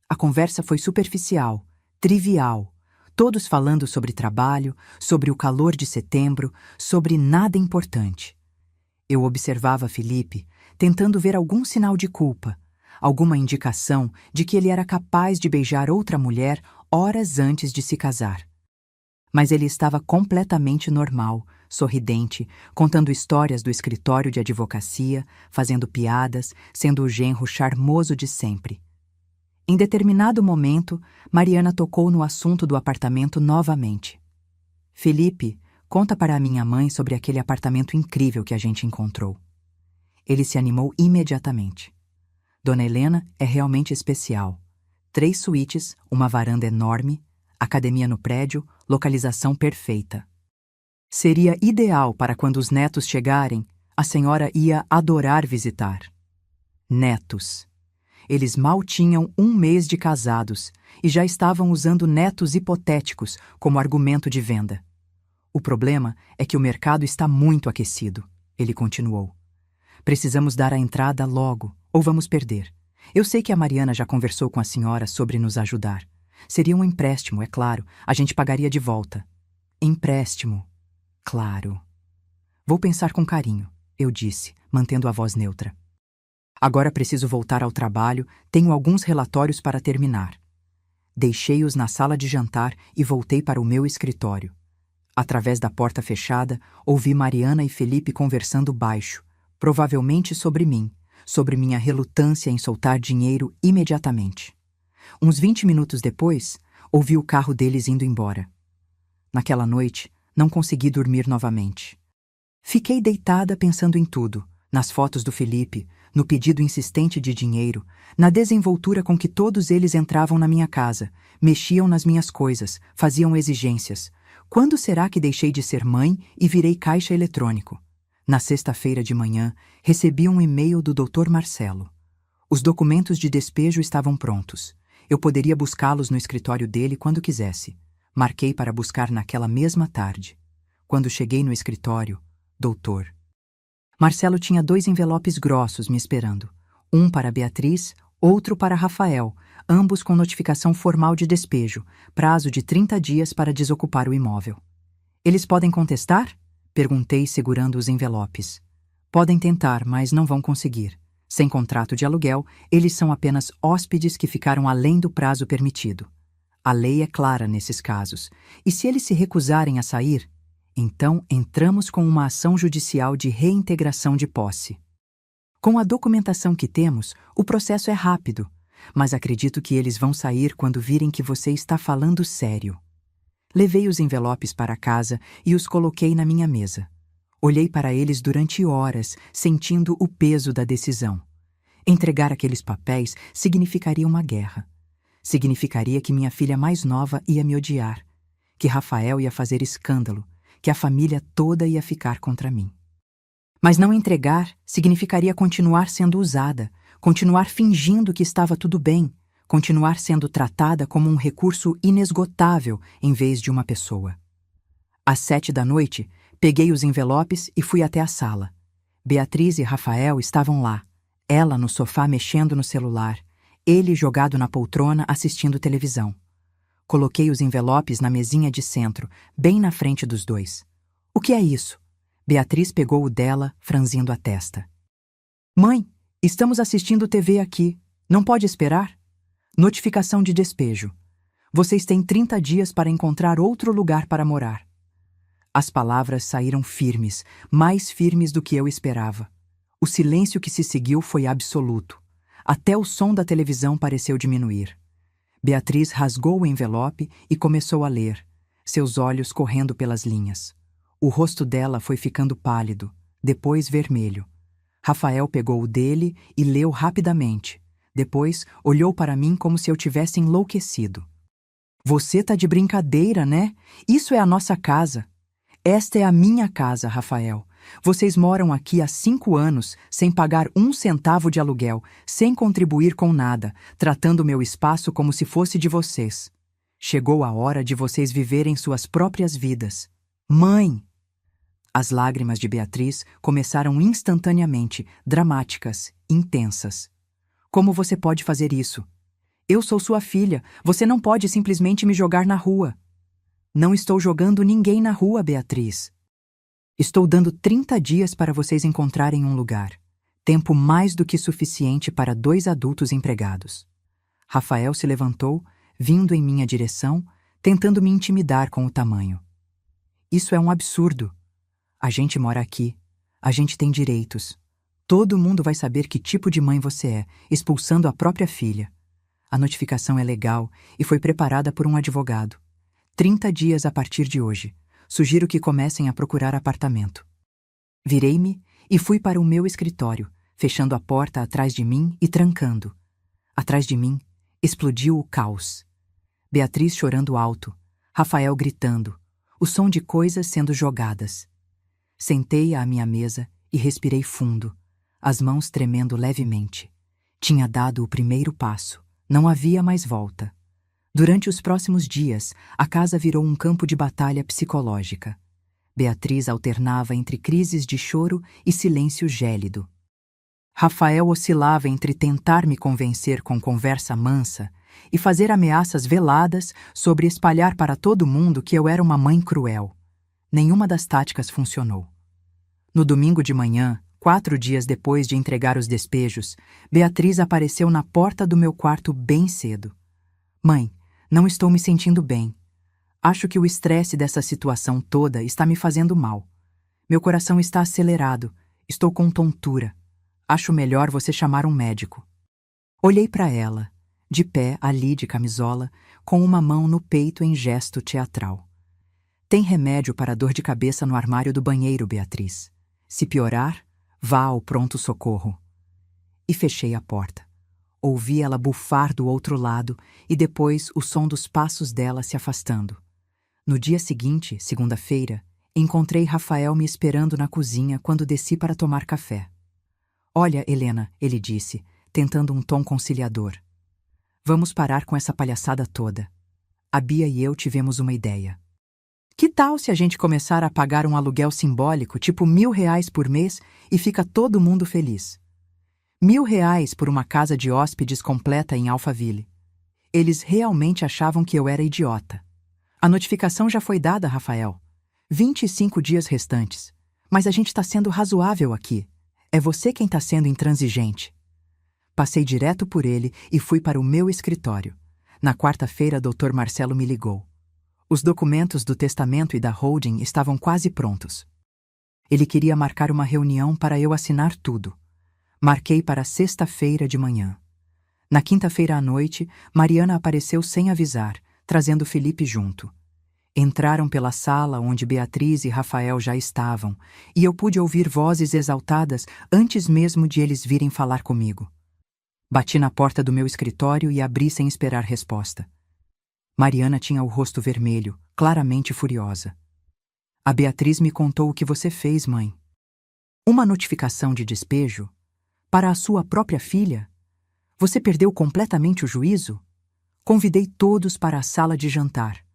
A conversa foi superficial, trivial, todos falando sobre trabalho, sobre o calor de setembro, sobre nada importante. Eu observava Felipe, tentando ver algum sinal de culpa, alguma indicação de que ele era capaz de beijar outra mulher horas antes de se casar. Mas ele estava completamente normal, sorridente, contando histórias do escritório de advocacia, fazendo piadas, sendo o genro charmoso de sempre. Em determinado momento, Mariana tocou no assunto do apartamento novamente. Felipe, conta para a minha mãe sobre aquele apartamento incrível que a gente encontrou. Ele se animou imediatamente. Dona Helena é realmente especial. 3 suítes, uma varanda enorme, academia no prédio, localização perfeita. Seria ideal para quando os netos chegarem, a senhora ia adorar visitar. Netos. Eles mal tinham 1 mês de casados e já estavam usando netos hipotéticos como argumento de venda. O problema é que o mercado está muito aquecido, ele continuou. Precisamos dar a entrada logo, ou vamos perder. Eu sei que a Mariana já conversou com a senhora sobre nos ajudar. Seria um empréstimo, é claro, a gente pagaria de volta. Empréstimo, claro. Vou pensar com carinho, eu disse, mantendo a voz neutra. Agora preciso voltar ao trabalho, tenho alguns relatórios para terminar. Deixei-os na sala de jantar e voltei para o meu escritório. Através da porta fechada, ouvi Mariana e Felipe conversando baixo, provavelmente sobre mim, sobre minha relutância em soltar dinheiro imediatamente. Uns 20 minutos depois, ouvi o carro deles indo embora. Naquela noite, não consegui dormir novamente. Fiquei deitada pensando em tudo, nas fotos do Felipe, no pedido insistente de dinheiro, na desenvoltura com que todos eles entravam na minha casa, mexiam nas minhas coisas, faziam exigências. Quando será que deixei de ser mãe e virei caixa eletrônico? Na sexta-feira de manhã, recebi um e-mail do Dr. Marcelo. Os documentos de despejo estavam prontos. Eu poderia buscá-los no escritório dele quando quisesse. Marquei para buscar naquela mesma tarde. Quando cheguei no escritório, doutor. Marcelo tinha 2 envelopes grossos me esperando. Um para Beatriz, outro para Rafael, ambos com notificação formal de despejo, prazo de 30 dias para desocupar o imóvel. Eles podem contestar? Perguntei, segurando os envelopes. Podem tentar, mas não vão conseguir. Sem contrato de aluguel, eles são apenas hóspedes que ficaram além do prazo permitido. A lei é clara nesses casos, e se eles se recusarem a sair, Então, entramos com uma ação judicial de reintegração de posse. Com a documentação que temos, o processo é rápido, mas acredito que eles vão sair quando virem que você está falando sério. Levei os envelopes para casa e os coloquei na minha mesa. Olhei para eles durante horas, sentindo o peso da decisão. Entregar aqueles papéis significaria uma guerra. Significaria que minha filha mais nova ia me odiar, que Rafael ia fazer escândalo, que a família toda ia ficar contra mim. Mas não entregar significaria continuar sendo usada, continuar fingindo que estava tudo bem, continuar sendo tratada como um recurso inesgotável em vez de uma pessoa. Às 7 da noite, peguei os envelopes e fui até a sala. Beatriz e Rafael estavam lá, ela no sofá mexendo no celular, ele jogado na poltrona assistindo televisão. Coloquei os envelopes na mesinha de centro, bem na frente dos dois. O que é isso? Beatriz pegou o dela, franzindo a testa. Mãe, estamos assistindo TV aqui. Não pode esperar? Notificação de despejo. Vocês têm 30 dias para encontrar outro lugar para morar. As palavras saíram firmes, mais firmes do que eu esperava. O silêncio que se seguiu foi absoluto. Até o som da televisão pareceu diminuir. Beatriz rasgou o envelope e começou a ler, seus olhos correndo pelas linhas. O rosto dela foi ficando pálido, depois vermelho. Rafael pegou o dele e leu rapidamente. Depois, olhou para mim como se eu tivesse enlouquecido. Você tá de brincadeira, né? Isso é a nossa casa. Esta é a minha casa, Rafael. Vocês moram aqui há 5 anos, sem pagar 1 centavo de aluguel, sem contribuir com nada, tratando meu espaço como se fosse de vocês. Chegou a hora de vocês viverem suas próprias vidas. Mãe! As lágrimas de Beatriz começaram instantaneamente, dramáticas, intensas. Como você pode fazer isso? Eu sou sua filha, você não pode simplesmente me jogar na rua. Não estou jogando ninguém na rua, Beatriz. Estou dando 30 dias para vocês encontrarem um lugar. Tempo mais do que suficiente para 2 adultos empregados. Rafael se levantou, vindo em minha direção, tentando me intimidar com o tamanho. Isso é um absurdo. A gente mora aqui. A gente tem direitos. Todo mundo vai saber que tipo de mãe você é, expulsando a própria filha. A notificação é legal e foi preparada por um advogado. 30 dias a partir de hoje. Sugiro que comecem a procurar apartamento. Virei-me e fui para o meu escritório, fechando a porta atrás de mim e trancando. Atrás de mim, explodiu o caos. Beatriz chorando alto, Rafael gritando, o som de coisas sendo jogadas. Sentei à minha mesa e respirei fundo, as mãos tremendo levemente. Tinha dado o primeiro passo, não havia mais volta. Durante os próximos dias, a casa virou um campo de batalha psicológica. Beatriz alternava entre crises de choro e silêncio gélido. Rafael oscilava entre tentar me convencer com conversa mansa e fazer ameaças veladas sobre espalhar para todo mundo que eu era uma mãe cruel. Nenhuma das táticas funcionou. No domingo de manhã, 4 dias depois de entregar os despejos, Beatriz apareceu na porta do meu quarto bem cedo. Mãe, não estou me sentindo bem. Acho que o estresse dessa situação toda está me fazendo mal. Meu coração está acelerado, estou com tontura. Acho melhor você chamar um médico. Olhei para ela, de pé ali de camisola, com uma mão no peito em gesto teatral. Tem remédio para dor de cabeça no armário do banheiro, Beatriz. Se piorar, vá ao pronto-socorro. E fechei a porta. Ouvi ela bufar do outro lado e depois o som dos passos dela se afastando. No dia seguinte, segunda-feira, encontrei Rafael me esperando na cozinha quando desci para tomar café. Olha, Helena, ele disse, tentando um tom conciliador. Vamos parar com essa palhaçada toda. A Bia e eu tivemos uma ideia. Que tal se a gente começar a pagar um aluguel simbólico, tipo R$1.000 por mês, e fica todo mundo feliz? R$1.000 por uma casa de hóspedes completa em Alphaville. Eles realmente achavam que eu era idiota. A notificação já foi dada, Rafael. 25 dias restantes. Mas a gente está sendo razoável aqui. É você quem está sendo intransigente. Passei direto por ele e fui para o meu escritório. Na quarta-feira, Dr. Marcelo me ligou. Os documentos do testamento e da holding estavam quase prontos. Ele queria marcar uma reunião para eu assinar tudo. Marquei para sexta-feira de manhã. Na quinta-feira à noite, Mariana apareceu sem avisar, trazendo Felipe junto. Entraram pela sala onde Beatriz e Rafael já estavam, e eu pude ouvir vozes exaltadas antes mesmo de eles virem falar comigo. Bati na porta do meu escritório e abri sem esperar resposta. Mariana tinha o rosto vermelho, claramente furiosa. A Beatriz me contou o que você fez, mãe. Uma notificação de despejo? Para a sua própria filha? Você perdeu completamente o juízo? Convidei todos para a sala de jantar.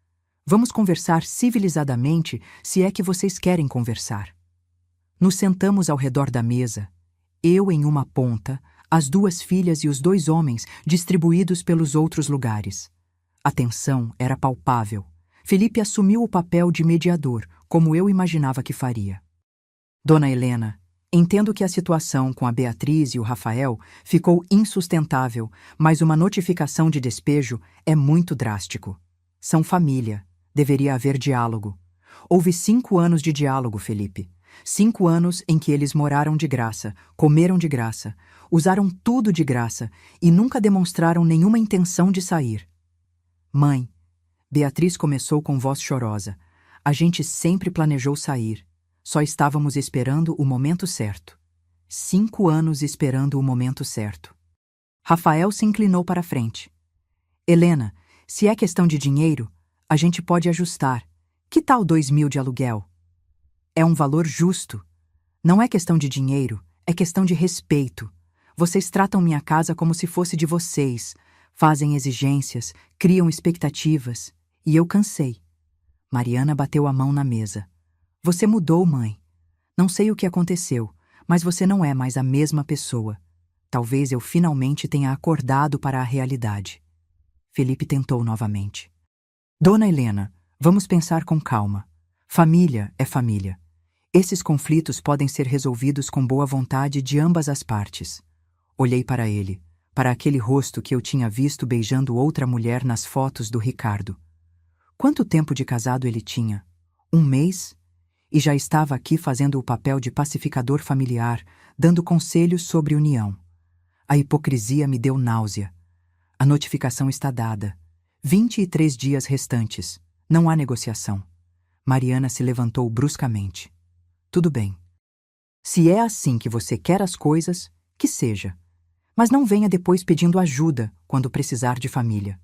Vamos conversar civilizadamente, se é que vocês querem conversar. Nos sentamos ao redor da mesa, eu em uma ponta, as duas filhas e os dois homens distribuídos pelos outros lugares. A tensão era palpável. Felipe assumiu o papel de mediador, como eu imaginava que faria. Dona Helena, entendo que a situação com a Beatriz e o Rafael ficou insustentável, mas uma notificação de despejo é muito drástico. São família. Deveria haver diálogo. Houve 5 anos de diálogo, Felipe. 5 anos em que eles moraram de graça, comeram de graça, usaram tudo de graça e nunca demonstraram nenhuma intenção de sair. Mãe, Beatriz começou com voz chorosa. A gente sempre planejou sair. Só estávamos esperando o momento certo. 5 anos esperando o momento certo. Rafael se inclinou para a frente. Helena, se é questão de dinheiro, a gente pode ajustar. Que tal 2.000 de aluguel? É um valor justo. Não é questão de dinheiro, é questão de respeito. Vocês tratam minha casa como se fosse de vocês, fazem exigências, criam expectativas, e eu cansei. Mariana bateu a mão na mesa. Você mudou, mãe. Não sei o que aconteceu, mas você não é mais a mesma pessoa. Talvez eu finalmente tenha acordado para a realidade. Felipe tentou novamente. Dona Helena, vamos pensar com calma. Família é família. Esses conflitos podem ser resolvidos com boa vontade de ambas as partes. Olhei para ele, para aquele rosto que eu tinha visto beijando outra mulher nas fotos do Ricardo. Quanto tempo de casado ele tinha? 1 mês? E já estava aqui fazendo o papel de pacificador familiar, dando conselhos sobre união. A hipocrisia me deu náusea. A notificação está dada. 23 dias restantes. Não há negociação. Mariana se levantou bruscamente. Tudo bem. Se é assim que você quer as coisas, que seja. Mas não venha depois pedindo ajuda quando precisar de família.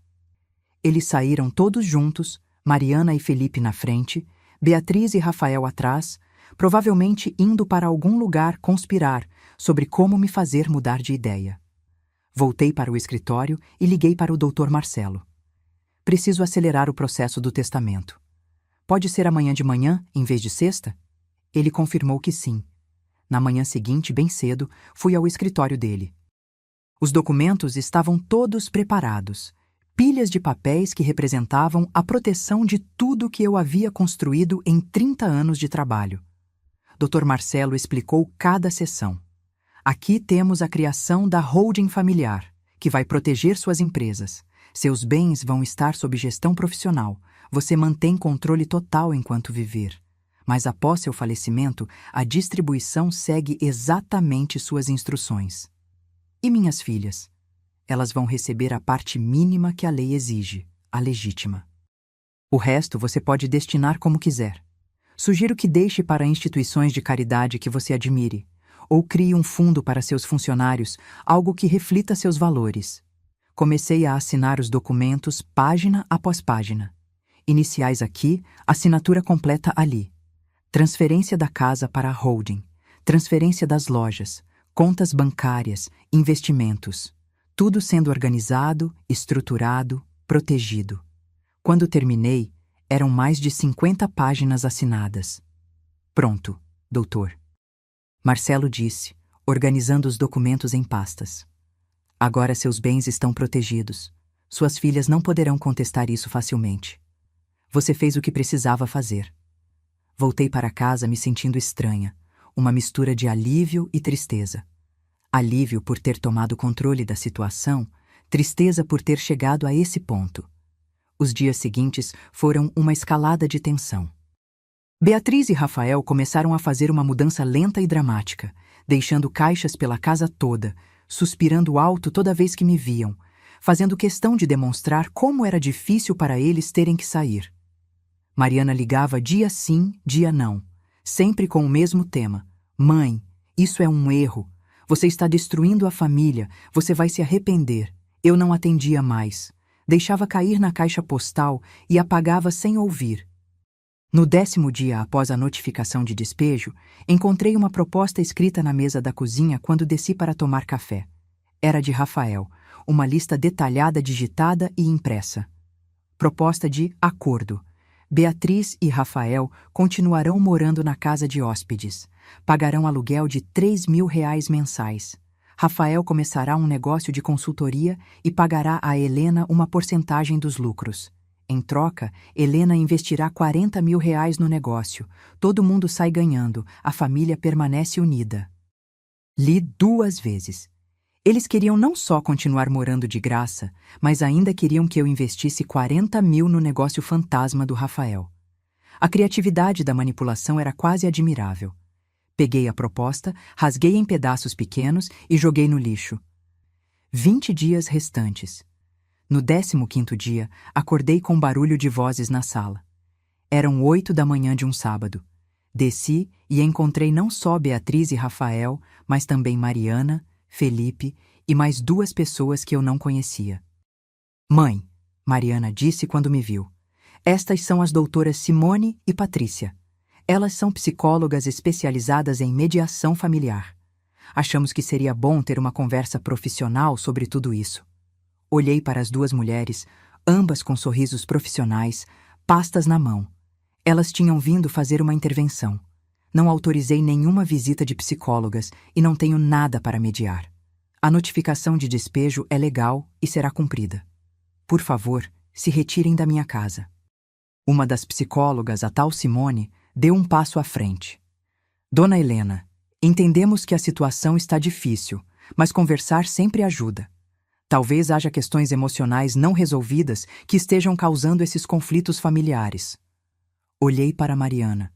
Eles saíram todos juntos, Mariana e Felipe na frente, Beatriz e Rafael atrás, provavelmente indo para algum lugar conspirar sobre como me fazer mudar de ideia. Voltei para o escritório e liguei para o Dr. Marcelo. Preciso acelerar o processo do testamento. Pode ser amanhã de manhã, em vez de sexta? Ele confirmou que sim. Na manhã seguinte, bem cedo, fui ao escritório dele. Os documentos estavam todos preparados. Pilhas de papéis que representavam a proteção de tudo que eu havia construído em 30 anos de trabalho. Dr. Marcelo explicou cada seção. Aqui temos a criação da holding familiar, que vai proteger suas empresas. Seus bens vão estar sob gestão profissional. Você mantém controle total enquanto viver. Mas após seu falecimento, a distribuição segue exatamente suas instruções. E minhas filhas? Elas vão receber a parte mínima que a lei exige, a legítima. O resto você pode destinar como quiser. Sugiro que deixe para instituições de caridade que você admire, ou crie um fundo para seus funcionários, algo que reflita seus valores. Comecei a assinar os documentos página após página. Iniciais aqui, assinatura completa ali. Transferência da casa para a holding, transferência das lojas, contas bancárias, investimentos. Tudo sendo organizado, estruturado, protegido. Quando terminei, eram mais de 50 páginas assinadas. Pronto, doutor. Marcelo disse, organizando os documentos em pastas. Agora seus bens estão protegidos. Suas filhas não poderão contestar isso facilmente. Você fez o que precisava fazer. Voltei para casa me sentindo estranha, uma mistura de alívio e tristeza. Alívio por ter tomado controle da situação, tristeza por ter chegado a esse ponto. Os dias seguintes foram uma escalada de tensão. Beatriz e Rafael começaram a fazer uma mudança lenta e dramática, deixando caixas pela casa toda, suspirando alto toda vez que me viam, fazendo questão de demonstrar como era difícil para eles terem que sair. Mariana ligava dia sim, dia não, sempre com o mesmo tema. Mãe, isso é um erro. Você está destruindo a família, você vai se arrepender. Eu não atendia mais. Deixava cair na caixa postal e apagava sem ouvir. No 10º dia após a notificação de despejo, encontrei uma proposta escrita na mesa da cozinha quando desci para tomar café. Era de Rafael, uma lista detalhada digitada e impressa. Proposta de acordo. Beatriz e Rafael continuarão morando na casa de hóspedes. Pagarão aluguel de R$ 3.000 mensais. Rafael começará um negócio de consultoria e pagará a Helena uma porcentagem dos lucros. Em troca, Helena investirá R$ 40.000 no negócio. Todo mundo sai ganhando, a família permanece unida. Li 2 vezes. Eles queriam não só continuar morando de graça, mas ainda queriam que eu investisse 40.000 no negócio fantasma do Rafael. A criatividade da manipulação era quase admirável. Peguei a proposta, rasguei em pedaços pequenos e joguei no lixo. 20 dias restantes. No 15º dia, acordei com barulho de vozes na sala. Eram 8 da manhã de um sábado. Desci e encontrei não só Beatriz e Rafael, mas também Mariana, Felipe e mais 2 pessoas que eu não conhecia. Mãe, Mariana disse quando me viu. Estas são as doutoras Simone e Patrícia. Elas são psicólogas especializadas em mediação familiar. Achamos que seria bom ter uma conversa profissional sobre tudo isso. Olhei para as 2 mulheres, ambas com sorrisos profissionais, pastas na mão. Elas tinham vindo fazer uma intervenção. Não autorizei nenhuma visita de psicólogas e não tenho nada para mediar. A notificação de despejo é legal e será cumprida. Por favor, se retirem da minha casa. Uma das psicólogas, a tal Simone, deu um passo à frente. Dona Helena, entendemos que a situação está difícil, mas conversar sempre ajuda. Talvez haja questões emocionais não resolvidas que estejam causando esses conflitos familiares. Olhei para Mariana.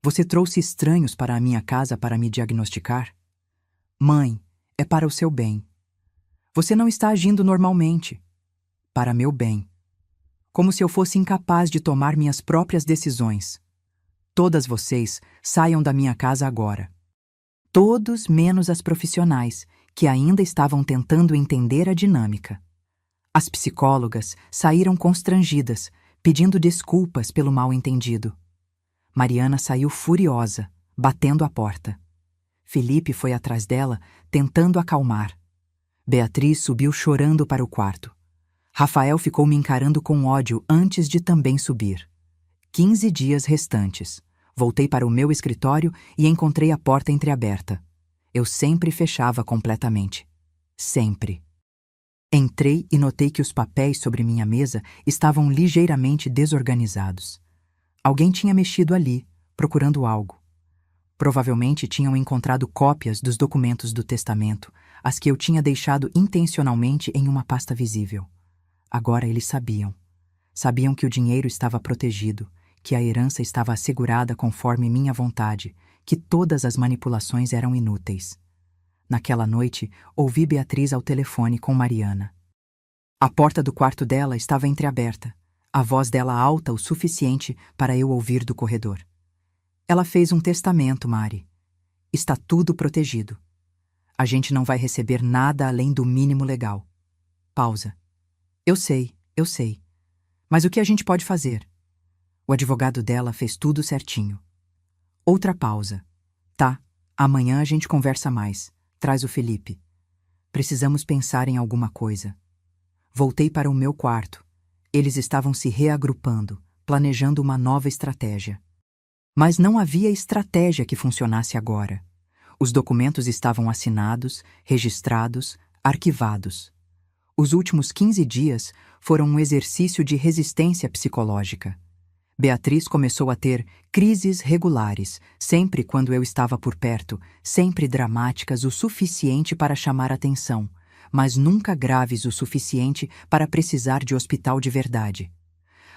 Você trouxe estranhos para a minha casa para me diagnosticar? Mãe, é para o seu bem. Você não está agindo normalmente. Para meu bem. Como se eu fosse incapaz de tomar minhas próprias decisões. Todas vocês saiam da minha casa agora. Todos menos as profissionais, que ainda estavam tentando entender a dinâmica. As psicólogas saíram constrangidas, pedindo desculpas pelo mal-entendido. Mariana saiu furiosa, batendo a porta. Felipe foi atrás dela, tentando acalmar. Beatriz subiu chorando para o quarto. Rafael ficou me encarando com ódio antes de também subir. 15 dias restantes. Voltei para o meu escritório e encontrei a porta entreaberta. Eu sempre fechava completamente. Sempre. Entrei e notei que os papéis sobre minha mesa estavam ligeiramente desorganizados. Alguém tinha mexido ali, procurando algo. Provavelmente tinham encontrado cópias dos documentos do testamento, as que eu tinha deixado intencionalmente em uma pasta visível. Agora eles sabiam. Sabiam que o dinheiro estava protegido, que a herança estava assegurada conforme minha vontade, que todas as manipulações eram inúteis. Naquela noite, ouvi Beatriz ao telefone com Mariana. A porta do quarto dela estava entreaberta, a voz dela alta o suficiente para eu ouvir do corredor. Ela fez um testamento, Mari. Está tudo protegido. A gente não vai receber nada além do mínimo legal. Pausa. Eu sei. Mas o que a gente pode fazer? O advogado dela fez tudo certinho. Outra pausa. Tá, amanhã a gente conversa mais. Traz o Felipe. Precisamos pensar em alguma coisa. Voltei para o meu quarto. Eles estavam se reagrupando, planejando uma nova estratégia. Mas não havia estratégia que funcionasse agora. Os documentos estavam assinados, registrados, arquivados. Os últimos 15 dias foram um exercício de resistência psicológica. Beatriz começou a ter crises regulares, sempre quando eu estava por perto, sempre dramáticas o suficiente para chamar atenção, mas nunca graves o suficiente para precisar de hospital de verdade.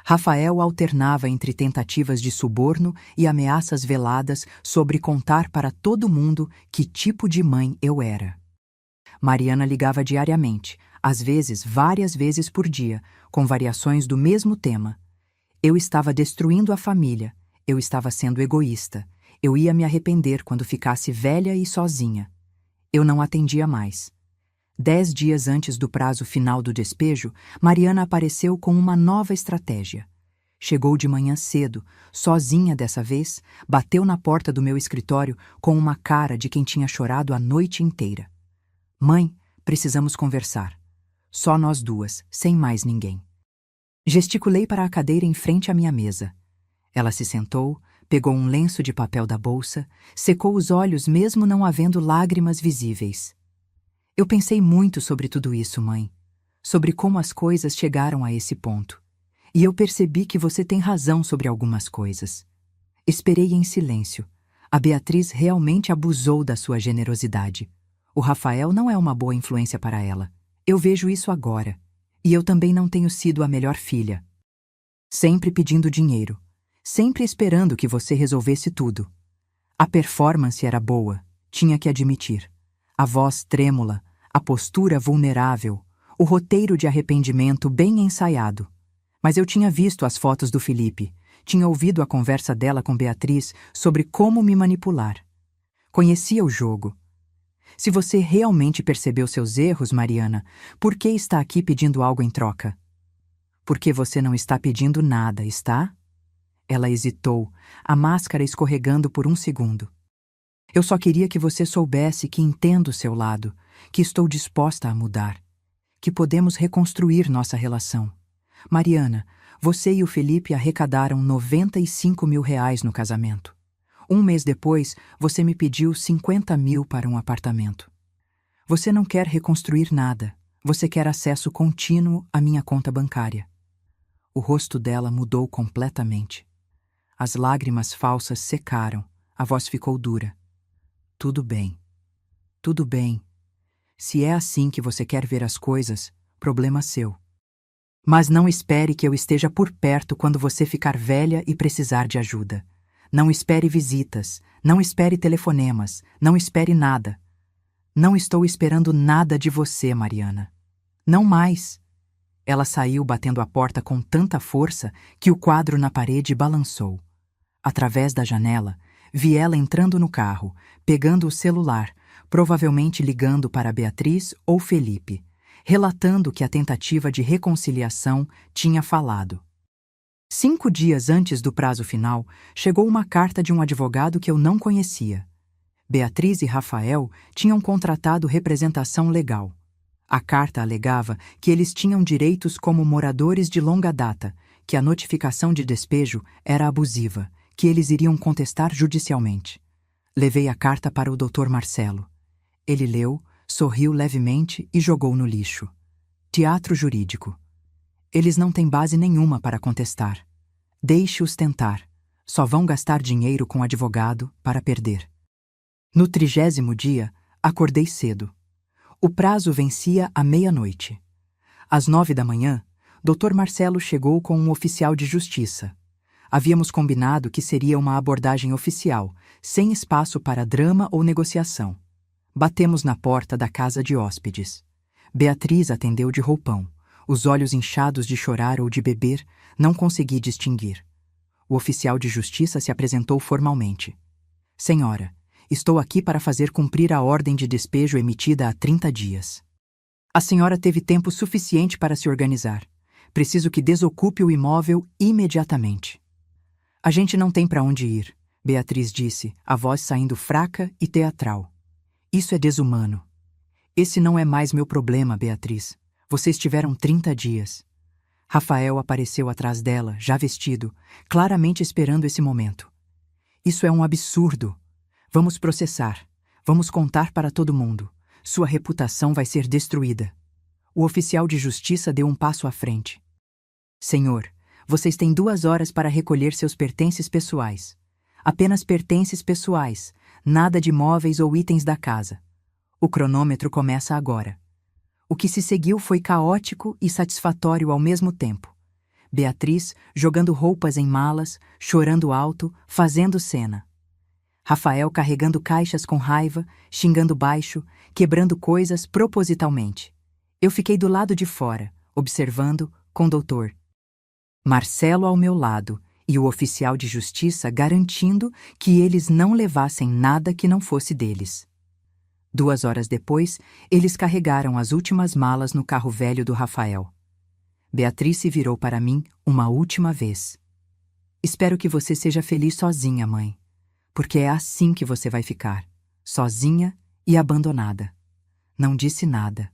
Rafael alternava entre tentativas de suborno e ameaças veladas sobre contar para todo mundo que tipo de mãe eu era. Mariana ligava diariamente, às vezes várias vezes por dia, com variações do mesmo tema. Eu estava destruindo a família, eu estava sendo egoísta, eu ia me arrepender quando ficasse velha e sozinha. Eu não atendia mais. 10 dias antes do prazo final do despejo, Mariana apareceu com uma nova estratégia. Chegou de manhã cedo, sozinha dessa vez, bateu na porta do meu escritório com uma cara de quem tinha chorado a noite inteira. Mãe, precisamos conversar. Só nós duas, sem mais ninguém. Gesticulei para a cadeira em frente à minha mesa. Ela se sentou, pegou um lenço de papel da bolsa, secou os olhos mesmo não havendo lágrimas visíveis. Eu pensei muito sobre tudo isso, mãe. Sobre como as coisas chegaram a esse ponto. E eu percebi que você tem razão sobre algumas coisas. Esperei em silêncio. A Beatriz realmente abusou da sua generosidade. O Rafael não é uma boa influência para ela. Eu vejo isso agora. E eu também não tenho sido a melhor filha. Sempre pedindo dinheiro. Sempre esperando que você resolvesse tudo. A performance era boa, tinha que admitir. A voz trêmula, a postura vulnerável, o roteiro de arrependimento bem ensaiado. Mas eu tinha visto as fotos do Felipe, tinha ouvido a conversa dela com Beatriz sobre como me manipular. Conhecia o jogo. Se você realmente percebeu seus erros, Mariana, por que está aqui pedindo algo em troca? Porque você não está pedindo nada, está? Ela hesitou, a máscara escorregando por um segundo. Eu só queria que você soubesse que entendo o seu lado, que estou disposta a mudar, que podemos reconstruir nossa relação. Mariana, você e o Felipe arrecadaram R$ 95 mil no casamento. Um mês depois, você me pediu 50 mil para um apartamento. Você não quer reconstruir nada, você quer acesso contínuo à minha conta bancária. O rosto dela mudou completamente. As lágrimas falsas secaram, a voz ficou dura. Tudo bem. Tudo bem. Se é assim que você quer ver as coisas, problema seu. Mas não espere que eu esteja por perto quando você ficar velha e precisar de ajuda. Não espere visitas, não espere telefonemas, não espere nada. Não estou esperando nada de você, Mariana. Não mais. Ela saiu batendo a porta com tanta força que o quadro na parede balançou. Através da janela, vi ela entrando no carro, pegando o celular, provavelmente ligando para Beatriz ou Felipe, relatando que a tentativa de reconciliação tinha falhado. 5 dias antes do prazo final, chegou uma carta de um advogado que eu não conhecia. Beatriz e Rafael tinham contratado representação legal. A carta alegava que eles tinham direitos como moradores de longa data, que a notificação de despejo era abusiva, que eles iriam contestar judicialmente. Levei a carta para o Dr. Marcelo. Ele leu, sorriu levemente e jogou no lixo. Teatro jurídico. Eles não têm base nenhuma para contestar. Deixe-os tentar. Só vão gastar dinheiro com advogado para perder. No 30º dia, acordei cedo. O prazo vencia à meia-noite. Às 9 da manhã, Dr. Marcelo chegou com um oficial de justiça. Havíamos combinado que seria uma abordagem oficial, sem espaço para drama ou negociação. Batemos na porta da casa de hóspedes. Beatriz atendeu de roupão. Os olhos inchados de chorar ou de beber, não consegui distinguir. O oficial de justiça se apresentou formalmente. Senhora, estou aqui para fazer cumprir a ordem de despejo emitida há 30 dias. A senhora teve tempo suficiente para se organizar. Preciso que desocupe o imóvel imediatamente. A gente não tem para onde ir, Beatriz disse, a voz saindo fraca e teatral. Isso é desumano. Esse não é mais meu problema, Beatriz. Vocês tiveram 30 dias. Rafael apareceu atrás dela, já vestido, claramente esperando esse momento. Isso é um absurdo. Vamos processar. Vamos contar para todo mundo. Sua reputação vai ser destruída. O oficial de justiça deu um passo à frente. Senhor, vocês têm 2 horas para recolher seus pertences pessoais. Apenas pertences pessoais, nada de móveis ou itens da casa. O cronômetro começa agora. O que se seguiu foi caótico e satisfatório ao mesmo tempo. Beatriz jogando roupas em malas, chorando alto, fazendo cena. Rafael carregando caixas com raiva, xingando baixo, quebrando coisas propositalmente. Eu fiquei do lado de fora, observando, com o doutor Marcelo ao meu lado e o oficial de justiça garantindo que eles não levassem nada que não fosse deles. 2 horas depois, eles carregaram as últimas malas no carro velho do Rafael. Beatriz se virou para mim uma última vez. Espero que você seja feliz sozinha, mãe, porque é assim que você vai ficar, sozinha e abandonada. Não disse nada.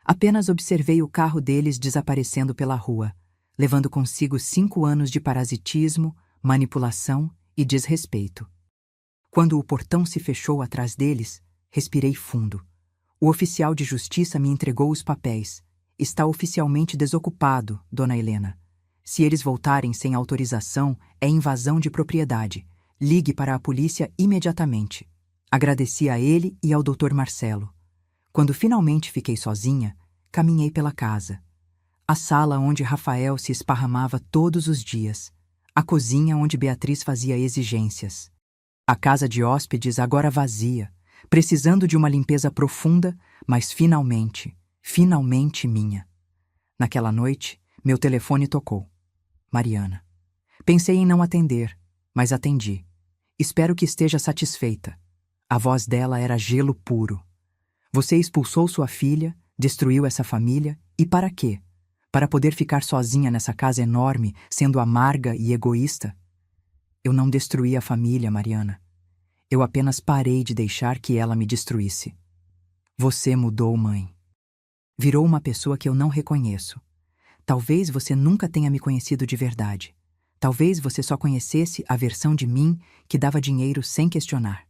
Apenas observei o carro deles desaparecendo pela rua, levando consigo 5 anos de parasitismo, manipulação e desrespeito. Quando o portão se fechou atrás deles, respirei fundo. O oficial de justiça me entregou os papéis. Está oficialmente desocupado, dona Helena. Se eles voltarem sem autorização, é invasão de propriedade. Ligue para a polícia imediatamente. Agradeci a ele e ao Dr. Marcelo. Quando finalmente fiquei sozinha, caminhei pela casa. A sala onde Rafael se esparramava todos os dias. A cozinha onde Beatriz fazia exigências. A casa de hóspedes agora vazia, precisando de uma limpeza profunda, mas finalmente minha. Naquela noite, meu telefone tocou. Mariana. Pensei em não atender, mas atendi. Espero que esteja satisfeita. A voz dela era gelo puro. Você expulsou sua filha, destruiu essa família, e para quê? Para poder ficar sozinha nessa casa enorme, sendo amarga e egoísta? Eu não destruí a família, Mariana. Eu apenas parei de deixar que ela me destruísse. Você mudou, mãe. Virou uma pessoa que eu não reconheço. Talvez você nunca tenha me conhecido de verdade. Talvez você só conhecesse a versão de mim que dava dinheiro sem questionar.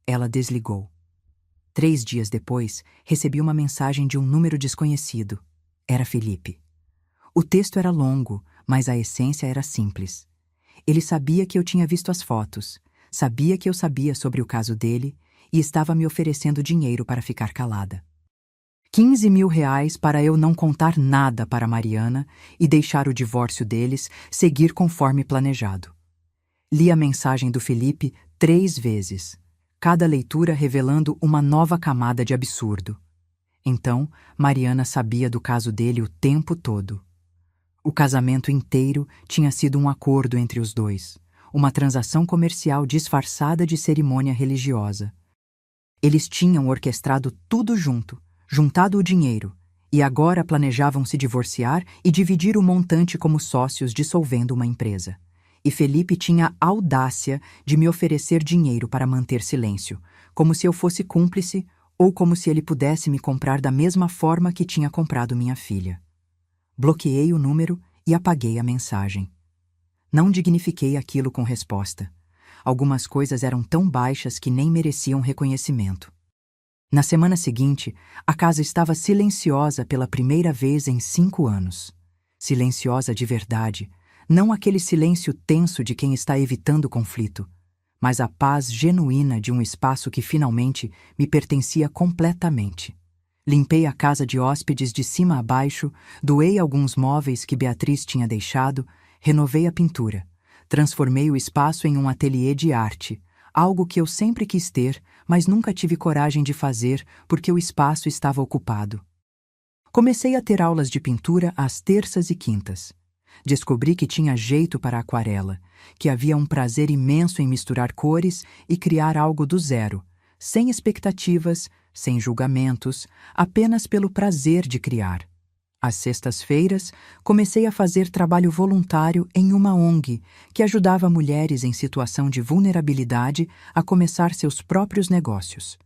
Ela desligou. 3 dias depois, recebi uma mensagem de um número desconhecido. Era Felipe. O texto era longo, mas a essência era simples. Ele sabia que eu tinha visto as fotos, sabia que eu sabia sobre o caso dele e estava me oferecendo dinheiro para ficar calada. 15 mil reais para eu não contar nada para Mariana e deixar o divórcio deles seguir conforme planejado. Li a mensagem do Felipe 3 vezes, cada leitura revelando uma nova camada de absurdo. Então, Mariana sabia do caso dele o tempo todo. O casamento inteiro tinha sido um acordo entre os dois, uma transação comercial disfarçada de cerimônia religiosa. Eles tinham orquestrado tudo junto, juntado o dinheiro, e agora planejavam se divorciar e dividir o montante como sócios dissolvendo uma empresa. E Felipe tinha a audácia de me oferecer dinheiro para manter silêncio, como se eu fosse cúmplice ou como se ele pudesse me comprar da mesma forma que tinha comprado minha filha. Bloqueei o número e apaguei a mensagem. Não dignifiquei aquilo com resposta. Algumas coisas eram tão baixas que nem mereciam reconhecimento. Na semana seguinte, a casa estava silenciosa pela primeira vez em 5 anos. Silenciosa de verdade, não aquele silêncio tenso de quem está evitando conflito, mas a paz genuína de um espaço que finalmente me pertencia completamente. Limpei a casa de hóspedes de cima a baixo, doei alguns móveis que Beatriz tinha deixado, renovei a pintura, transformei o espaço em um ateliê de arte, algo que eu sempre quis ter, mas nunca tive coragem de fazer porque o espaço estava ocupado. Comecei a ter aulas de pintura às terças e quintas. Descobri que tinha jeito para aquarela, que havia um prazer imenso em misturar cores e criar algo do zero, sem expectativas, sem julgamentos, apenas pelo prazer de criar. Às sextas-feiras, comecei a fazer trabalho voluntário em uma ONG que ajudava mulheres em situação de vulnerabilidade a começar seus próprios negócios.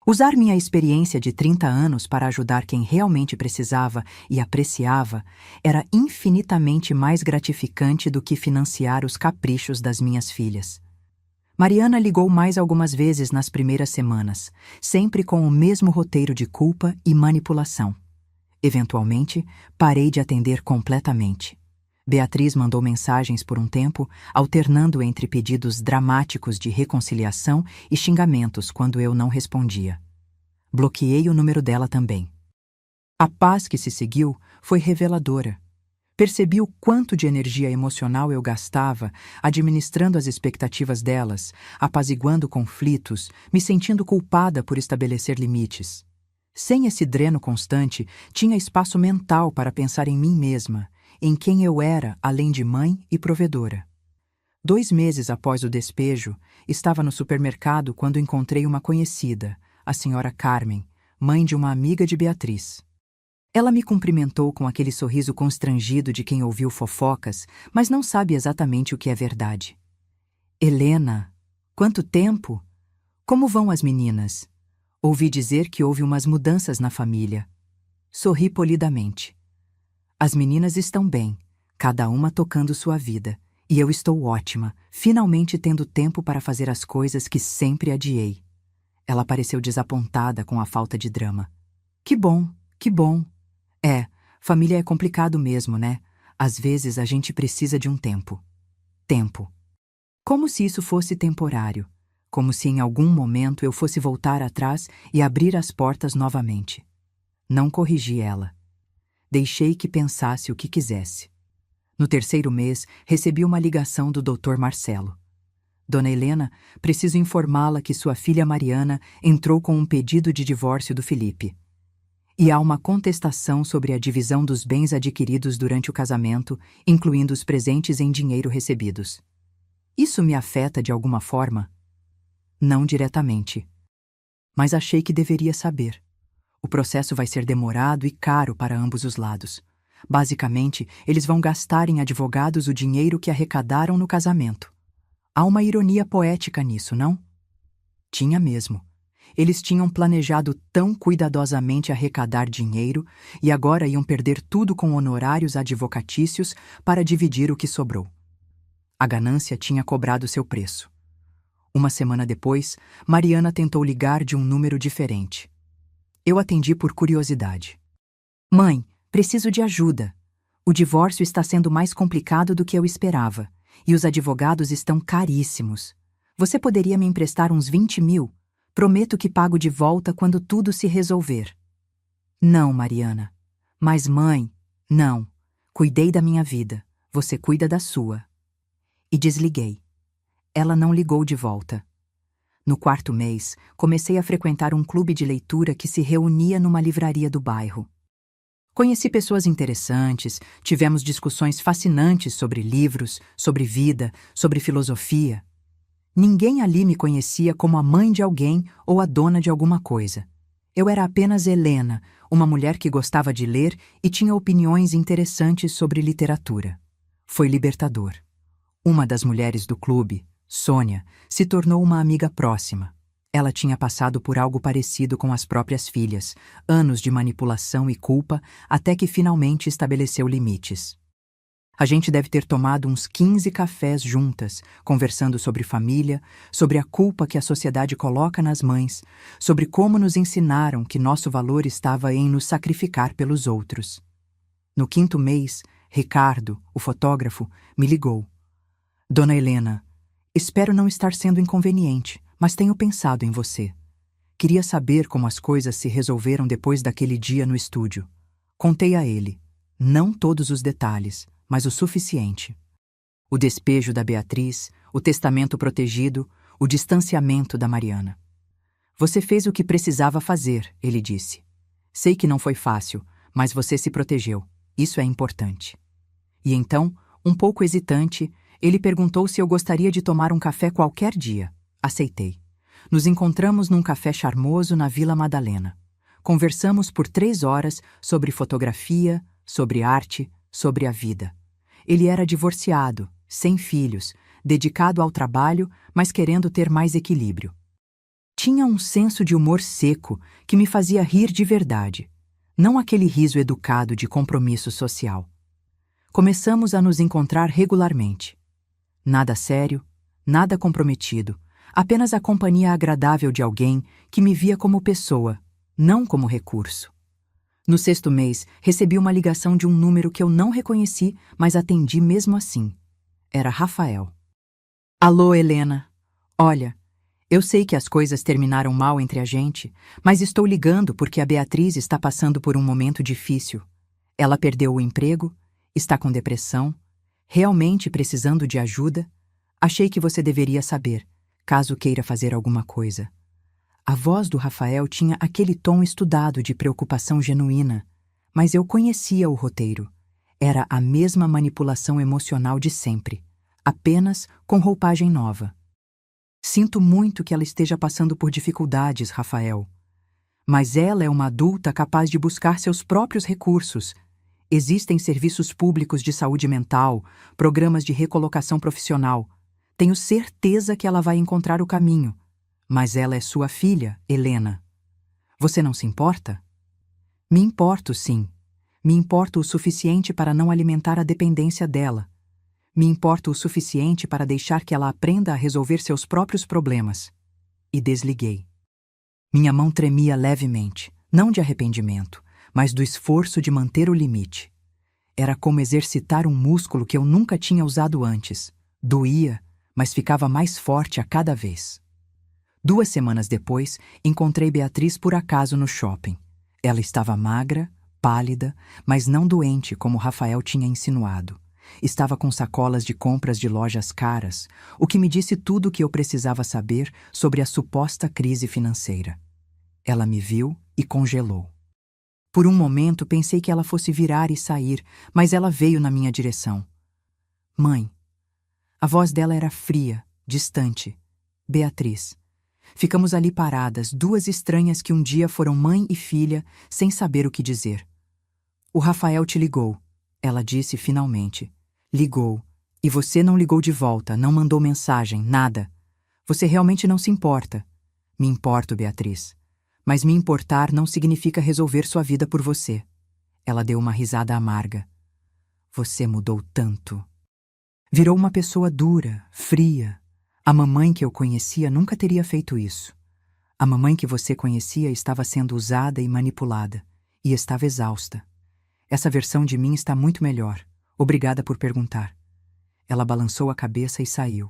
Usar minha experiência de 30 anos para ajudar quem realmente precisava e apreciava era infinitamente mais gratificante do que financiar os caprichos das minhas filhas. Mariana ligou mais algumas vezes nas primeiras semanas, sempre com o mesmo roteiro de culpa e manipulação. Eventualmente, parei de atender completamente. Beatriz mandou mensagens por um tempo, alternando entre pedidos dramáticos de reconciliação e xingamentos quando eu não respondia. Bloqueei o número dela também. A paz que se seguiu foi reveladora. Percebi o quanto de energia emocional eu gastava administrando as expectativas delas, apaziguando conflitos, me sentindo culpada por estabelecer limites. Sem esse dreno constante, tinha espaço mental para pensar em mim mesma, em quem eu era além de mãe e provedora. 2 meses após o despejo, estava no supermercado quando encontrei uma conhecida, a senhora Carmen, mãe de uma amiga de Beatriz. Ela me cumprimentou com aquele sorriso constrangido de quem ouviu fofocas, mas não sabe exatamente o que é verdade. Helena, quanto tempo? Como vão as meninas? Ouvi dizer que houve umas mudanças na família. Sorri polidamente. As meninas estão bem, cada uma tocando sua vida, e eu estou ótima, finalmente tendo tempo para fazer as coisas que sempre adiei. Ela pareceu desapontada com a falta de drama. Que bom, que bom. Família é complicado mesmo, né? Às vezes a gente precisa de um tempo. Tempo. Como se isso fosse temporário. Como se em algum momento eu fosse voltar atrás e abrir as portas novamente. Não corrigi ela. Deixei que pensasse o que quisesse. No 3º mês, recebi uma ligação do Dr. Marcelo. Dona Helena, preciso informá-la que sua filha Mariana entrou com um pedido de divórcio do Felipe. E há uma contestação sobre a divisão dos bens adquiridos durante o casamento, incluindo os presentes em dinheiro recebidos. Isso me afeta de alguma forma? Não diretamente. Mas achei que deveria saber. O processo vai ser demorado e caro para ambos os lados. Basicamente, eles vão gastar em advogados o dinheiro que arrecadaram no casamento. Há uma ironia poética nisso, não? Tinha mesmo. Eles tinham planejado tão cuidadosamente arrecadar dinheiro e agora iam perder tudo com honorários advocatícios para dividir o que sobrou. A ganância tinha cobrado seu preço. Uma semana depois, Mariana tentou ligar de um número diferente. Eu atendi por curiosidade. Mãe, preciso de ajuda. O divórcio está sendo mais complicado do que eu esperava, e os advogados estão caríssimos. Você poderia me emprestar uns 20 mil? Prometo que pago de volta quando tudo se resolver. Não, Mariana. Mas, mãe, não. Cuidei da minha vida. Você cuida da sua. E desliguei. Ela não ligou de volta. No 4º mês, comecei a frequentar um clube de leitura que se reunia numa livraria do bairro. Conheci pessoas interessantes, tivemos discussões fascinantes sobre livros, sobre vida, sobre filosofia. Ninguém ali me conhecia como a mãe de alguém ou a dona de alguma coisa. Eu era apenas Helena, uma mulher que gostava de ler e tinha opiniões interessantes sobre literatura. Foi libertador. Uma das mulheres do clube, Sônia, se tornou uma amiga próxima. Ela tinha passado por algo parecido com as próprias filhas, anos de manipulação e culpa, até que finalmente estabeleceu limites. A gente deve ter tomado uns 15 cafés juntas, conversando sobre família, sobre a culpa que a sociedade coloca nas mães, sobre como nos ensinaram que nosso valor estava em nos sacrificar pelos outros. No 5º mês, Ricardo, o fotógrafo, me ligou. Dona Helena, espero não estar sendo inconveniente, mas tenho pensado em você. Queria saber como as coisas se resolveram depois daquele dia no estúdio. Contei a ele, não todos os detalhes, mas o suficiente. O despejo da Beatriz, o testamento protegido, o distanciamento da Mariana. Você fez o que precisava fazer, ele disse. Sei que não foi fácil, mas você se protegeu. Isso é importante. E então, um pouco hesitante, ele perguntou se eu gostaria de tomar um café qualquer dia. Aceitei. Nos encontramos num café charmoso na Vila Madalena. Conversamos por 3 horas sobre fotografia, sobre arte, sobre a vida. Ele era divorciado, sem filhos, dedicado ao trabalho, mas querendo ter mais equilíbrio. Tinha um senso de humor seco que me fazia rir de verdade, não aquele riso educado de compromisso social. Começamos a nos encontrar regularmente. Nada sério, nada comprometido, apenas a companhia agradável de alguém que me via como pessoa, não como recurso. No 6º mês, recebi uma ligação de um número que eu não reconheci, mas atendi mesmo assim. Era Rafael. Alô, Helena. Olha, Eu sei que as coisas terminaram mal entre a gente, mas estou ligando porque a Beatriz está passando por um momento difícil. Ela perdeu o emprego, está com depressão, realmente precisando de ajuda. Achei que você deveria saber, caso queira fazer alguma coisa. A voz do Rafael tinha aquele tom estudado de preocupação genuína, mas eu conhecia o roteiro. Era a mesma manipulação emocional de sempre, apenas com roupagem nova. Sinto muito que ela esteja passando por dificuldades, Rafael. Mas ela é uma adulta capaz de buscar seus próprios recursos. Existem serviços públicos de saúde mental, programas de recolocação profissional. Tenho certeza que ela vai encontrar o caminho. Mas ela é sua filha, Helena. Você não se importa? Me importo, sim. Me importo o suficiente para não alimentar a dependência dela. Me importo o suficiente para deixar que ela aprenda a resolver seus próprios problemas. E desliguei. Minha mão tremia levemente, não de arrependimento, mas do esforço de manter o limite. Era como exercitar um músculo que eu nunca tinha usado antes. Doía, mas ficava mais forte a cada vez. 2 semanas depois, encontrei Beatriz por acaso no shopping. Ela estava magra, pálida, mas não doente como Rafael tinha insinuado. Estava com sacolas de compras de lojas caras, o que me disse tudo o que eu precisava saber sobre a suposta crise financeira. Ela me viu e congelou. Por um momento pensei que ela fosse virar e sair, mas ela veio na minha direção. Mãe. A voz dela era fria, distante. Beatriz. Ficamos ali paradas, 2 estranhas que um dia foram mãe e filha, sem saber o que dizer. O Rafael te ligou, ela disse finalmente. Ligou. E você não ligou de volta, não mandou mensagem, nada. Você realmente não se importa. Me importo, Beatriz. Mas me importar não significa resolver sua vida por você. Ela deu uma risada amarga. Você mudou tanto. Virou uma pessoa dura, fria. A mamãe que eu conhecia nunca teria feito isso. A mamãe que você conhecia estava sendo usada e manipulada, e estava exausta. Essa versão de mim está muito melhor. Obrigada por perguntar. Ela balançou a cabeça e saiu.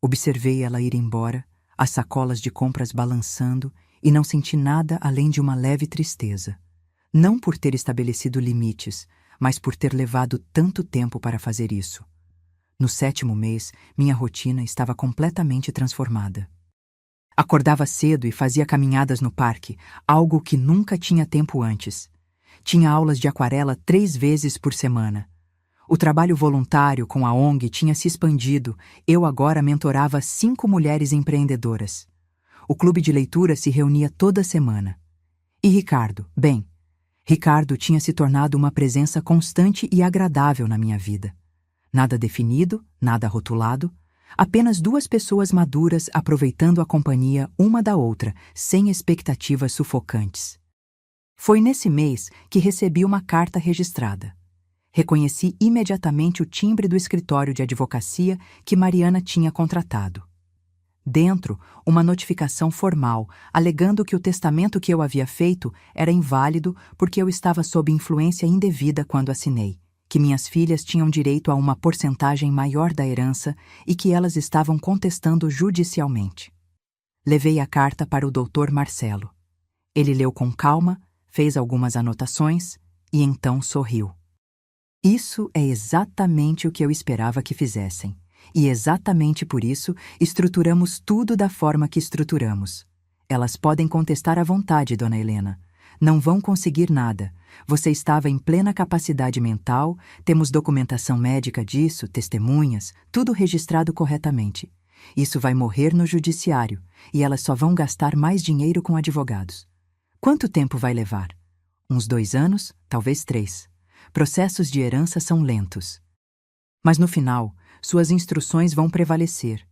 Observei ela ir embora, as sacolas de compras balançando, e não senti nada além de uma leve tristeza. Não por ter estabelecido limites, mas por ter levado tanto tempo para fazer isso. No 7º mês, minha rotina estava completamente transformada. Acordava cedo e fazia caminhadas no parque, algo que nunca tinha tempo antes. Tinha aulas de aquarela 3 vezes por semana. O trabalho voluntário com a ONG tinha se expandido, eu agora mentorava 5 mulheres empreendedoras. O clube de leitura se reunia toda semana. E Ricardo, Ricardo tinha se tornado uma presença constante e agradável na minha vida. Nada definido, nada rotulado, apenas 2 pessoas maduras aproveitando a companhia uma da outra, sem expectativas sufocantes. Foi nesse mês que recebi uma carta registrada. Reconheci imediatamente o timbre do escritório de advocacia que Mariana tinha contratado. Dentro, uma notificação formal, alegando que o testamento que eu havia feito era inválido porque eu estava sob influência indevida quando assinei, que minhas filhas tinham direito a uma porcentagem maior da herança e que elas estavam contestando judicialmente. Levei a carta para o Dr. Marcelo. Ele leu com calma, fez algumas anotações e então sorriu. Isso é exatamente o que eu esperava que fizessem. E exatamente por isso estruturamos tudo da forma que estruturamos. Elas podem contestar à vontade, Dona Helena. Não vão conseguir nada. Você estava em plena capacidade mental, temos documentação médica disso, testemunhas, tudo registrado corretamente. Isso vai morrer no judiciário, e elas só vão gastar mais dinheiro com advogados. Quanto tempo vai levar? Uns 2 anos, talvez 3. Processos de herança são lentos. Mas no final, suas instruções vão prevalecer.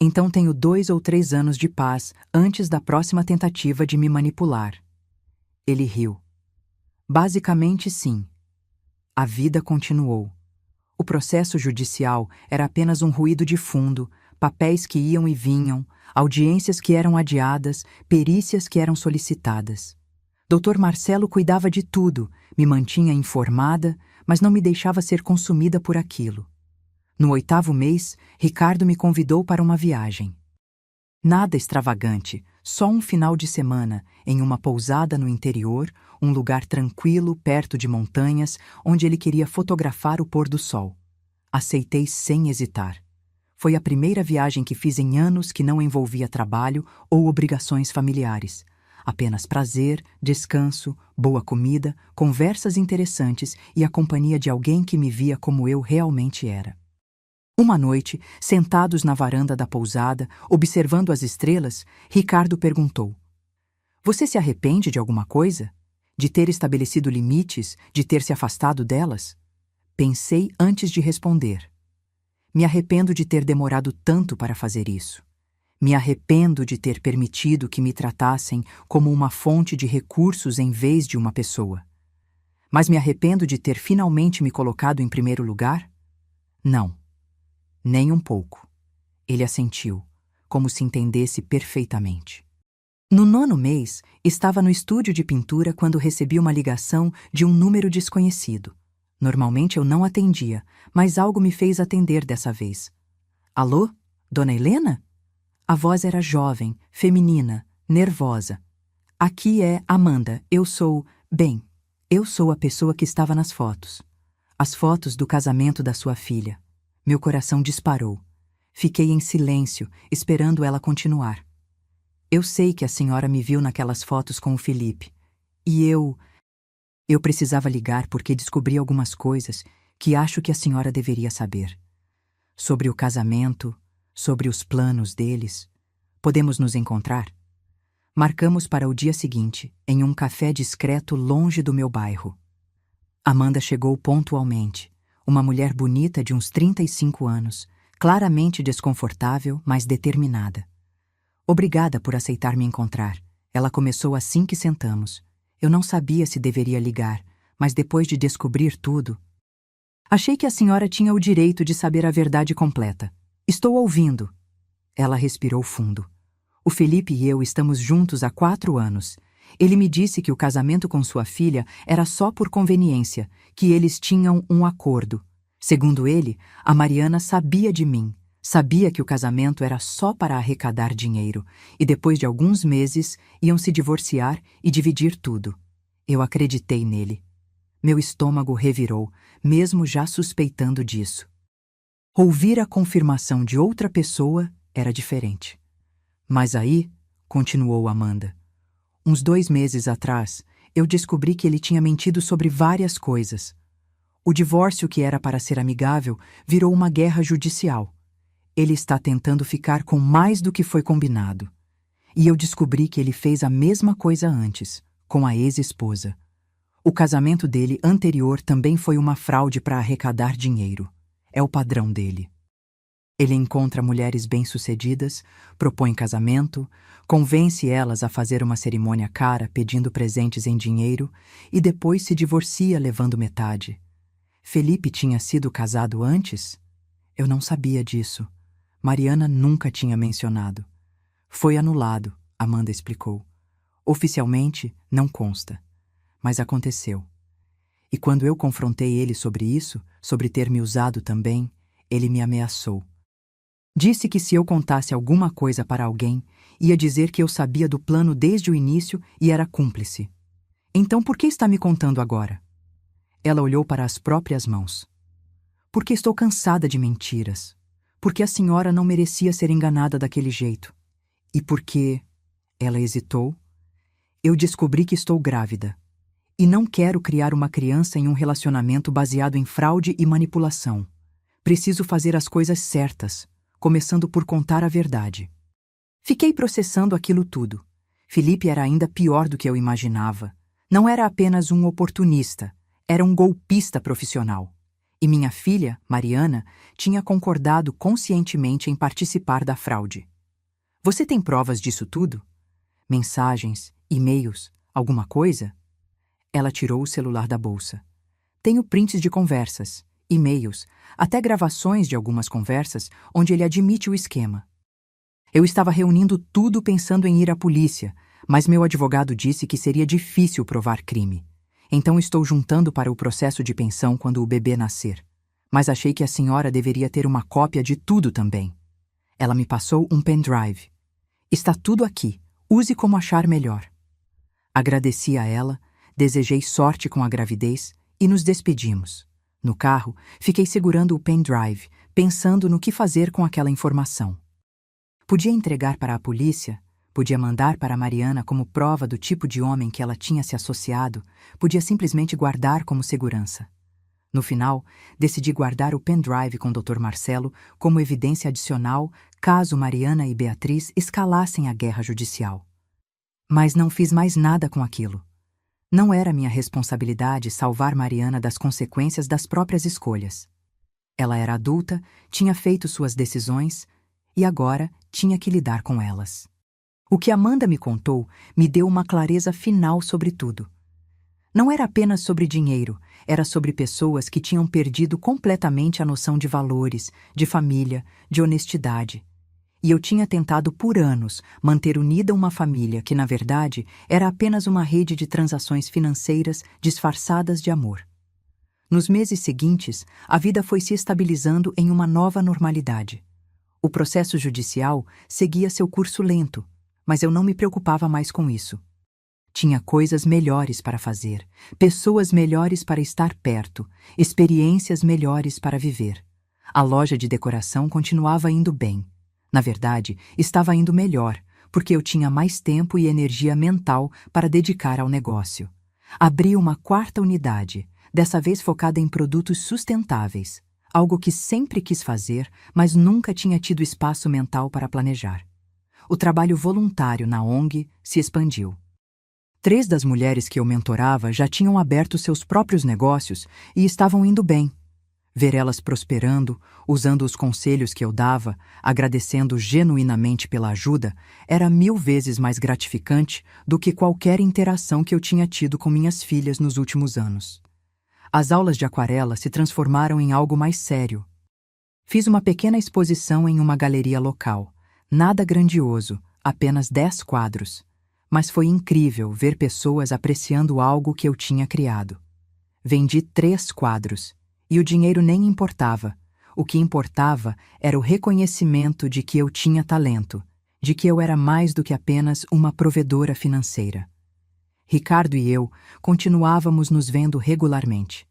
Então tenho 2 ou 3 anos de paz antes da próxima tentativa de me manipular. Ele riu. Basicamente, sim. A vida continuou. O processo judicial era apenas um ruído de fundo, papéis que iam e vinham, audiências que eram adiadas, perícias que eram solicitadas. Dr. Marcelo cuidava de tudo, me mantinha informada, mas não me deixava ser consumida por aquilo. No 8º mês, Ricardo me convidou para uma viagem. Nada extravagante, só um final de semana, em uma pousada no interior, um lugar tranquilo, perto de montanhas, onde ele queria fotografar o pôr do sol. Aceitei sem hesitar. Foi a primeira viagem que fiz em anos que não envolvia trabalho ou obrigações familiares. Apenas prazer, descanso, boa comida, conversas interessantes e a companhia de alguém que me via como eu realmente era. Uma noite, sentados na varanda da pousada, observando as estrelas, Ricardo perguntou: "Você se arrepende de alguma coisa? De ter estabelecido limites, de ter se afastado delas?" Pensei antes de responder. Me arrependo de ter demorado tanto para fazer isso. Me arrependo de ter permitido que me tratassem como uma fonte de recursos em vez de uma pessoa. Mas me arrependo de ter finalmente me colocado em primeiro lugar? Não. Nem um pouco. Ele assentiu, como se entendesse perfeitamente. No 9º mês, estava no estúdio de pintura quando recebi uma ligação de um número desconhecido. Normalmente eu não atendia, mas algo me fez atender dessa vez. "Alô? Dona Helena?" A voz era jovem, feminina, nervosa. "Aqui é Amanda, eu sou a pessoa que estava nas fotos. As fotos do casamento da sua filha." Meu coração disparou. Fiquei em silêncio, esperando ela continuar. "Eu sei que a senhora me viu naquelas fotos com o Felipe. E eu precisava ligar porque descobri algumas coisas que acho que a senhora deveria saber. Sobre o casamento, sobre os planos deles. Podemos nos encontrar?" Marcamos para o dia seguinte, em um café discreto longe do meu bairro. Amanda chegou pontualmente. Uma mulher bonita de uns 35 anos, claramente desconfortável, mas determinada. "Obrigada por aceitar me encontrar." Ela começou assim que sentamos. Eu não sabia se deveria ligar, mas depois de descobrir tudo... "Achei que a senhora tinha o direito de saber a verdade completa. Estou ouvindo." Ela respirou fundo. "O Felipe e eu estamos juntos há 4 anos. Ele me disse que o casamento com sua filha era só por conveniência, que eles tinham um acordo. Segundo ele, a Mariana sabia de mim, sabia que o casamento era só para arrecadar dinheiro, e depois de alguns meses iam se divorciar e dividir tudo. Eu acreditei nele. Meu estômago revirou, mesmo já suspeitando disso. Ouvir a confirmação de outra pessoa era diferente. Mas aí, continuou Amanda, uns 2 meses atrás, eu descobri que ele tinha mentido sobre várias coisas. O divórcio, que era para ser amigável, virou uma guerra judicial. Ele está tentando ficar com mais do que foi combinado. E eu descobri que ele fez a mesma coisa antes, com a ex-esposa. O casamento dele anterior também foi uma fraude para arrecadar dinheiro. É o padrão dele. Ele encontra mulheres bem-sucedidas, propõe casamento, convence elas a fazer uma cerimônia cara pedindo presentes em dinheiro e depois se divorcia levando metade. Felipe tinha sido casado antes? Eu não sabia disso. Mariana nunca tinha mencionado. Foi anulado, Amanda explicou. Oficialmente, não consta. Mas aconteceu. E quando eu confrontei ele sobre isso, sobre ter me usado também, ele me ameaçou. Disse que se eu contasse alguma coisa para alguém, ia dizer que eu sabia do plano desde o início e era cúmplice. Então por que está me contando agora? Ela olhou para as próprias mãos. Porque estou cansada de mentiras. Porque a senhora não merecia ser enganada daquele jeito. E porque... Ela hesitou. Eu descobri que estou grávida. E não quero criar uma criança em um relacionamento baseado em fraude e manipulação. Preciso fazer as coisas certas, começando por contar a verdade. Fiquei processando aquilo tudo. Felipe era ainda pior do que eu imaginava. Não era apenas um oportunista, era um golpista profissional. E minha filha, Mariana, tinha concordado conscientemente em participar da fraude. Você tem provas disso tudo? Mensagens, e-mails, alguma coisa? Ela tirou o celular da bolsa. Tenho prints de conversas, e-mails, até gravações de algumas conversas onde ele admite o esquema. Eu estava reunindo tudo pensando em ir à polícia, mas meu advogado disse que seria difícil provar crime. Então estou juntando para o processo de pensão quando o bebê nascer. Mas achei que a senhora deveria ter uma cópia de tudo também. Ela me passou um pendrive. Está tudo aqui. Use como achar melhor. Agradeci a ela, desejei sorte com a gravidez e nos despedimos. No carro, fiquei segurando o pendrive, pensando no que fazer com aquela informação. Podia entregar para a polícia, podia mandar para Mariana como prova do tipo de homem que ela tinha se associado, podia simplesmente guardar como segurança. No final, decidi guardar o pendrive com o Dr. Marcelo como evidência adicional caso Mariana e Beatriz escalassem a guerra judicial. Mas não fiz mais nada com aquilo. Não era minha responsabilidade salvar Mariana das consequências das próprias escolhas. Ela era adulta, tinha feito suas decisões e agora tinha que lidar com elas. O que Amanda me contou me deu uma clareza final sobre tudo. Não era apenas sobre dinheiro, era sobre pessoas que tinham perdido completamente a noção de valores, de família, de honestidade. E eu tinha tentado por anos manter unida uma família que, na verdade, era apenas uma rede de transações financeiras disfarçadas de amor. Nos meses seguintes, a vida foi se estabilizando em uma nova normalidade. O processo judicial seguia seu curso lento, mas eu não me preocupava mais com isso. Tinha coisas melhores para fazer, pessoas melhores para estar perto, experiências melhores para viver. A loja de decoração continuava indo bem. Na verdade, estava indo melhor, porque eu tinha mais tempo e energia mental para dedicar ao negócio. Abri uma quarta unidade, dessa vez focada em produtos sustentáveis, algo que sempre quis fazer, mas nunca tinha tido espaço mental para planejar. O trabalho voluntário na ONG se expandiu. 3 das mulheres que eu mentorava já tinham aberto seus próprios negócios e estavam indo bem. Ver elas prosperando, usando os conselhos que eu dava, agradecendo genuinamente pela ajuda, era 1000 vezes mais gratificante do que qualquer interação que eu tinha tido com minhas filhas nos últimos anos. As aulas de aquarela se transformaram em algo mais sério. Fiz uma pequena exposição em uma galeria local. Nada grandioso, apenas 10 quadros. Mas foi incrível ver pessoas apreciando algo que eu tinha criado. Vendi 3 quadros. E o dinheiro nem importava. O que importava era o reconhecimento de que eu tinha talento, de que eu era mais do que apenas uma provedora financeira. Ricardo e eu continuávamos nos vendo regularmente.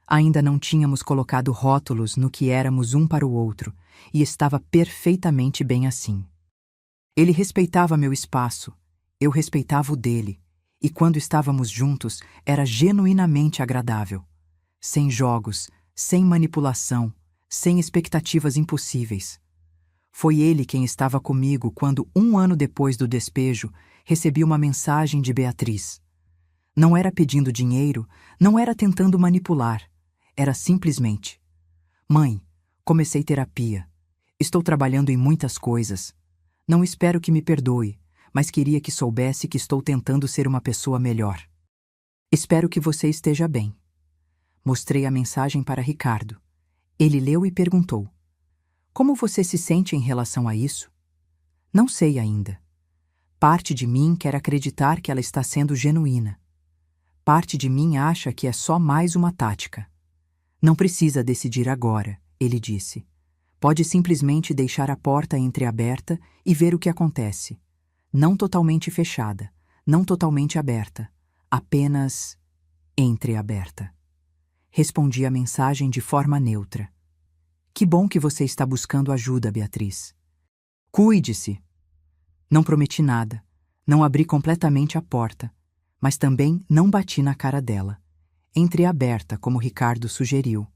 Ainda não tínhamos colocado rótulos no que éramos um para o outro, e estava perfeitamente bem assim. Ele respeitava meu espaço, eu respeitava o dele, e quando estávamos juntos era genuinamente agradável. Sem jogos, sem manipulação, sem expectativas impossíveis. Foi ele quem estava comigo quando, 1 ano depois do despejo, recebi uma mensagem de Beatriz. Não era pedindo dinheiro, não era tentando manipular, era simplesmente: Mãe, comecei terapia. Estou trabalhando em muitas coisas. Não espero que me perdoe, mas queria que soubesse que estou tentando ser uma pessoa melhor. Espero que você esteja bem. Mostrei a mensagem para Ricardo. Ele leu e perguntou: Como você se sente em relação a isso? Não sei ainda. Parte de mim quer acreditar que ela está sendo genuína. Parte de mim acha que é só mais uma tática. Não precisa decidir agora, ele disse. Pode simplesmente deixar a porta entreaberta e ver o que acontece. Não totalmente fechada, não totalmente aberta, apenas entreaberta. Respondi a mensagem de forma neutra. Que bom que você está buscando ajuda, Beatriz. Cuide-se. Não prometi nada, não abri completamente a porta, mas também não bati na cara dela. Entreaberta, como Ricardo sugeriu.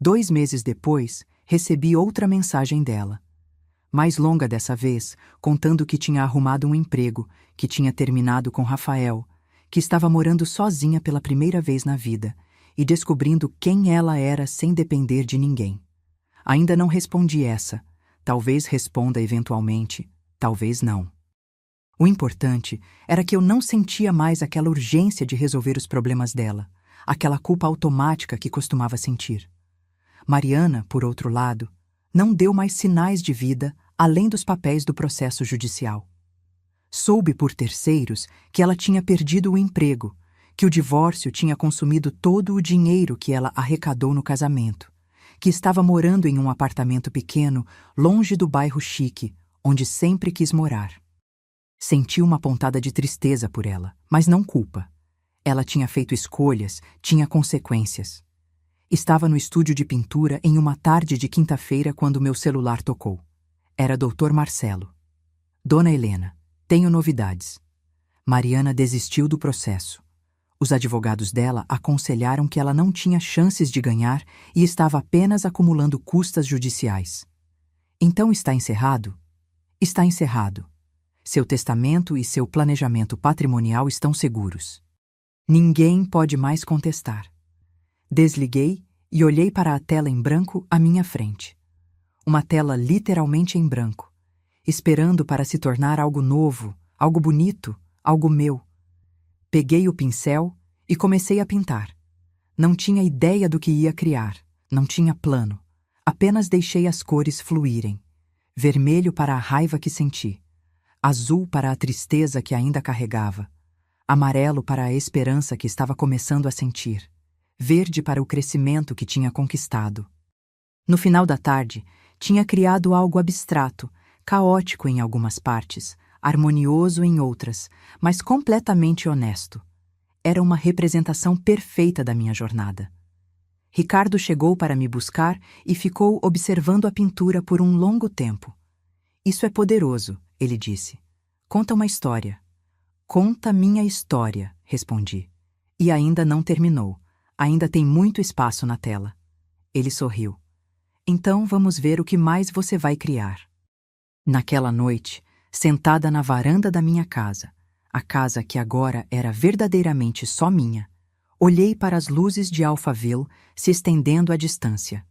2 meses depois, recebi outra mensagem dela. Mais longa dessa vez, contando que tinha arrumado um emprego, que tinha terminado com Rafael, que estava morando sozinha pela primeira vez na vida, e descobrindo quem ela era sem depender de ninguém. Ainda não respondi essa. Talvez responda eventualmente, talvez não. O importante era que eu não sentia mais aquela urgência de resolver os problemas dela, aquela culpa automática que costumava sentir. Mariana, por outro lado, não deu mais sinais de vida além dos papéis do processo judicial. Soube por terceiros que ela tinha perdido o emprego, que o divórcio tinha consumido todo o dinheiro que ela arrecadou no casamento, que estava morando em um apartamento pequeno, longe do bairro chique, onde sempre quis morar. Senti uma pontada de tristeza por ela, mas não culpa. Ela tinha feito escolhas, tinha consequências. Estava no estúdio de pintura em uma tarde de quinta-feira quando meu celular tocou. Era Dr. Marcelo. Dona Helena, tenho novidades. Mariana desistiu do processo. Os advogados dela aconselharam que ela não tinha chances de ganhar e estava apenas acumulando custas judiciais. Então está encerrado? Está encerrado. Seu testamento e seu planejamento patrimonial estão seguros. Ninguém pode mais contestar. Desliguei e olhei para a tela em branco à minha frente. Uma tela literalmente em branco, esperando para se tornar algo novo, algo bonito, algo meu. Peguei o pincel e comecei a pintar. Não tinha ideia do que ia criar, não tinha plano. Apenas deixei as cores fluírem. Vermelho para a raiva que senti, azul para a tristeza que ainda carregava, amarelo para a esperança que estava começando a sentir, verde para o crescimento que tinha conquistado. No final da tarde, tinha criado algo abstrato, caótico em algumas partes, harmonioso em outras, mas completamente honesto. Era uma representação perfeita da minha jornada. Ricardo chegou para me buscar e ficou observando a pintura por um longo tempo. Isso é poderoso, ele disse. Conta uma história. Conta minha história, respondi. E ainda não terminou. Ainda tem muito espaço na tela. Ele sorriu. Então vamos ver o que mais você vai criar. Naquela noite, sentada na varanda da minha casa, a casa que agora era verdadeiramente só minha, olhei para as luzes de Alphaville se estendendo à distância.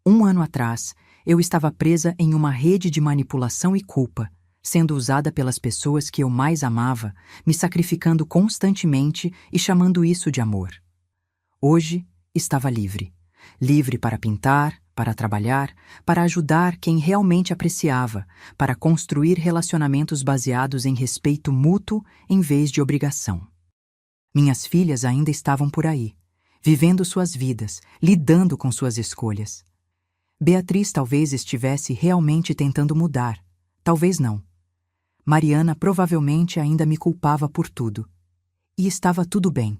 1 ano atrás, eu estava presa em uma rede de manipulação e culpa, sendo usada pelas pessoas que eu mais amava, me sacrificando constantemente e chamando isso de amor. Hoje, estava livre. Livre para pintar, para trabalhar, para ajudar quem realmente apreciava, para construir relacionamentos baseados em respeito mútuo em vez de obrigação. Minhas filhas ainda estavam por aí, vivendo suas vidas, lidando com suas escolhas. Beatriz talvez estivesse realmente tentando mudar, talvez não. Mariana provavelmente ainda me culpava por tudo. E estava tudo bem.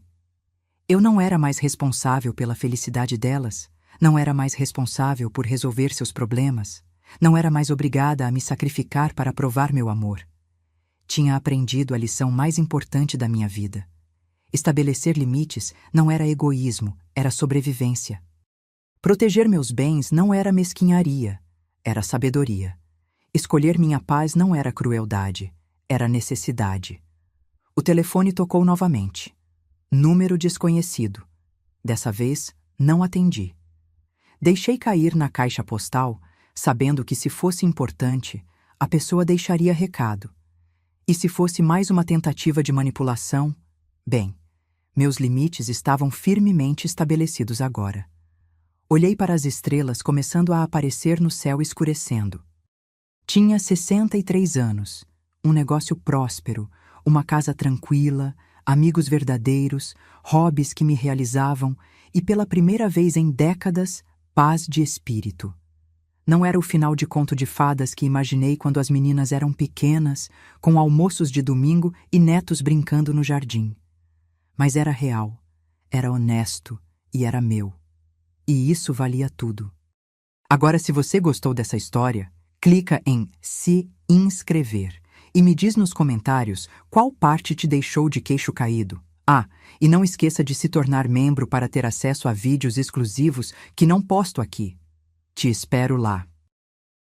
Eu não era mais responsável pela felicidade delas, não era mais responsável por resolver seus problemas, não era mais obrigada a me sacrificar para provar meu amor. Tinha aprendido a lição mais importante da minha vida. Estabelecer limites não era egoísmo, era sobrevivência. Proteger meus bens não era mesquinharia, era sabedoria. Escolher minha paz não era crueldade, era necessidade. O telefone tocou novamente. Número desconhecido. Dessa vez, não atendi. Deixei cair na caixa postal, sabendo que se fosse importante, a pessoa deixaria recado. E se fosse mais uma tentativa de manipulação, bem, meus limites estavam firmemente estabelecidos agora. Olhei para as estrelas começando a aparecer no céu escurecendo. Tinha 63 anos, um negócio próspero, uma casa tranquila, amigos verdadeiros, hobbies que me realizavam e, pela primeira vez em décadas, paz de espírito. Não era o final de conto de fadas que imaginei quando as meninas eram pequenas, com almoços de domingo e netos brincando no jardim. Mas era real, era honesto e era meu. E isso valia tudo. Agora, se você gostou dessa história, clica em se inscrever e me diz nos comentários qual parte te deixou de queixo caído. Ah, e não esqueça de se tornar membro para ter acesso a vídeos exclusivos que não posto aqui. Te espero lá.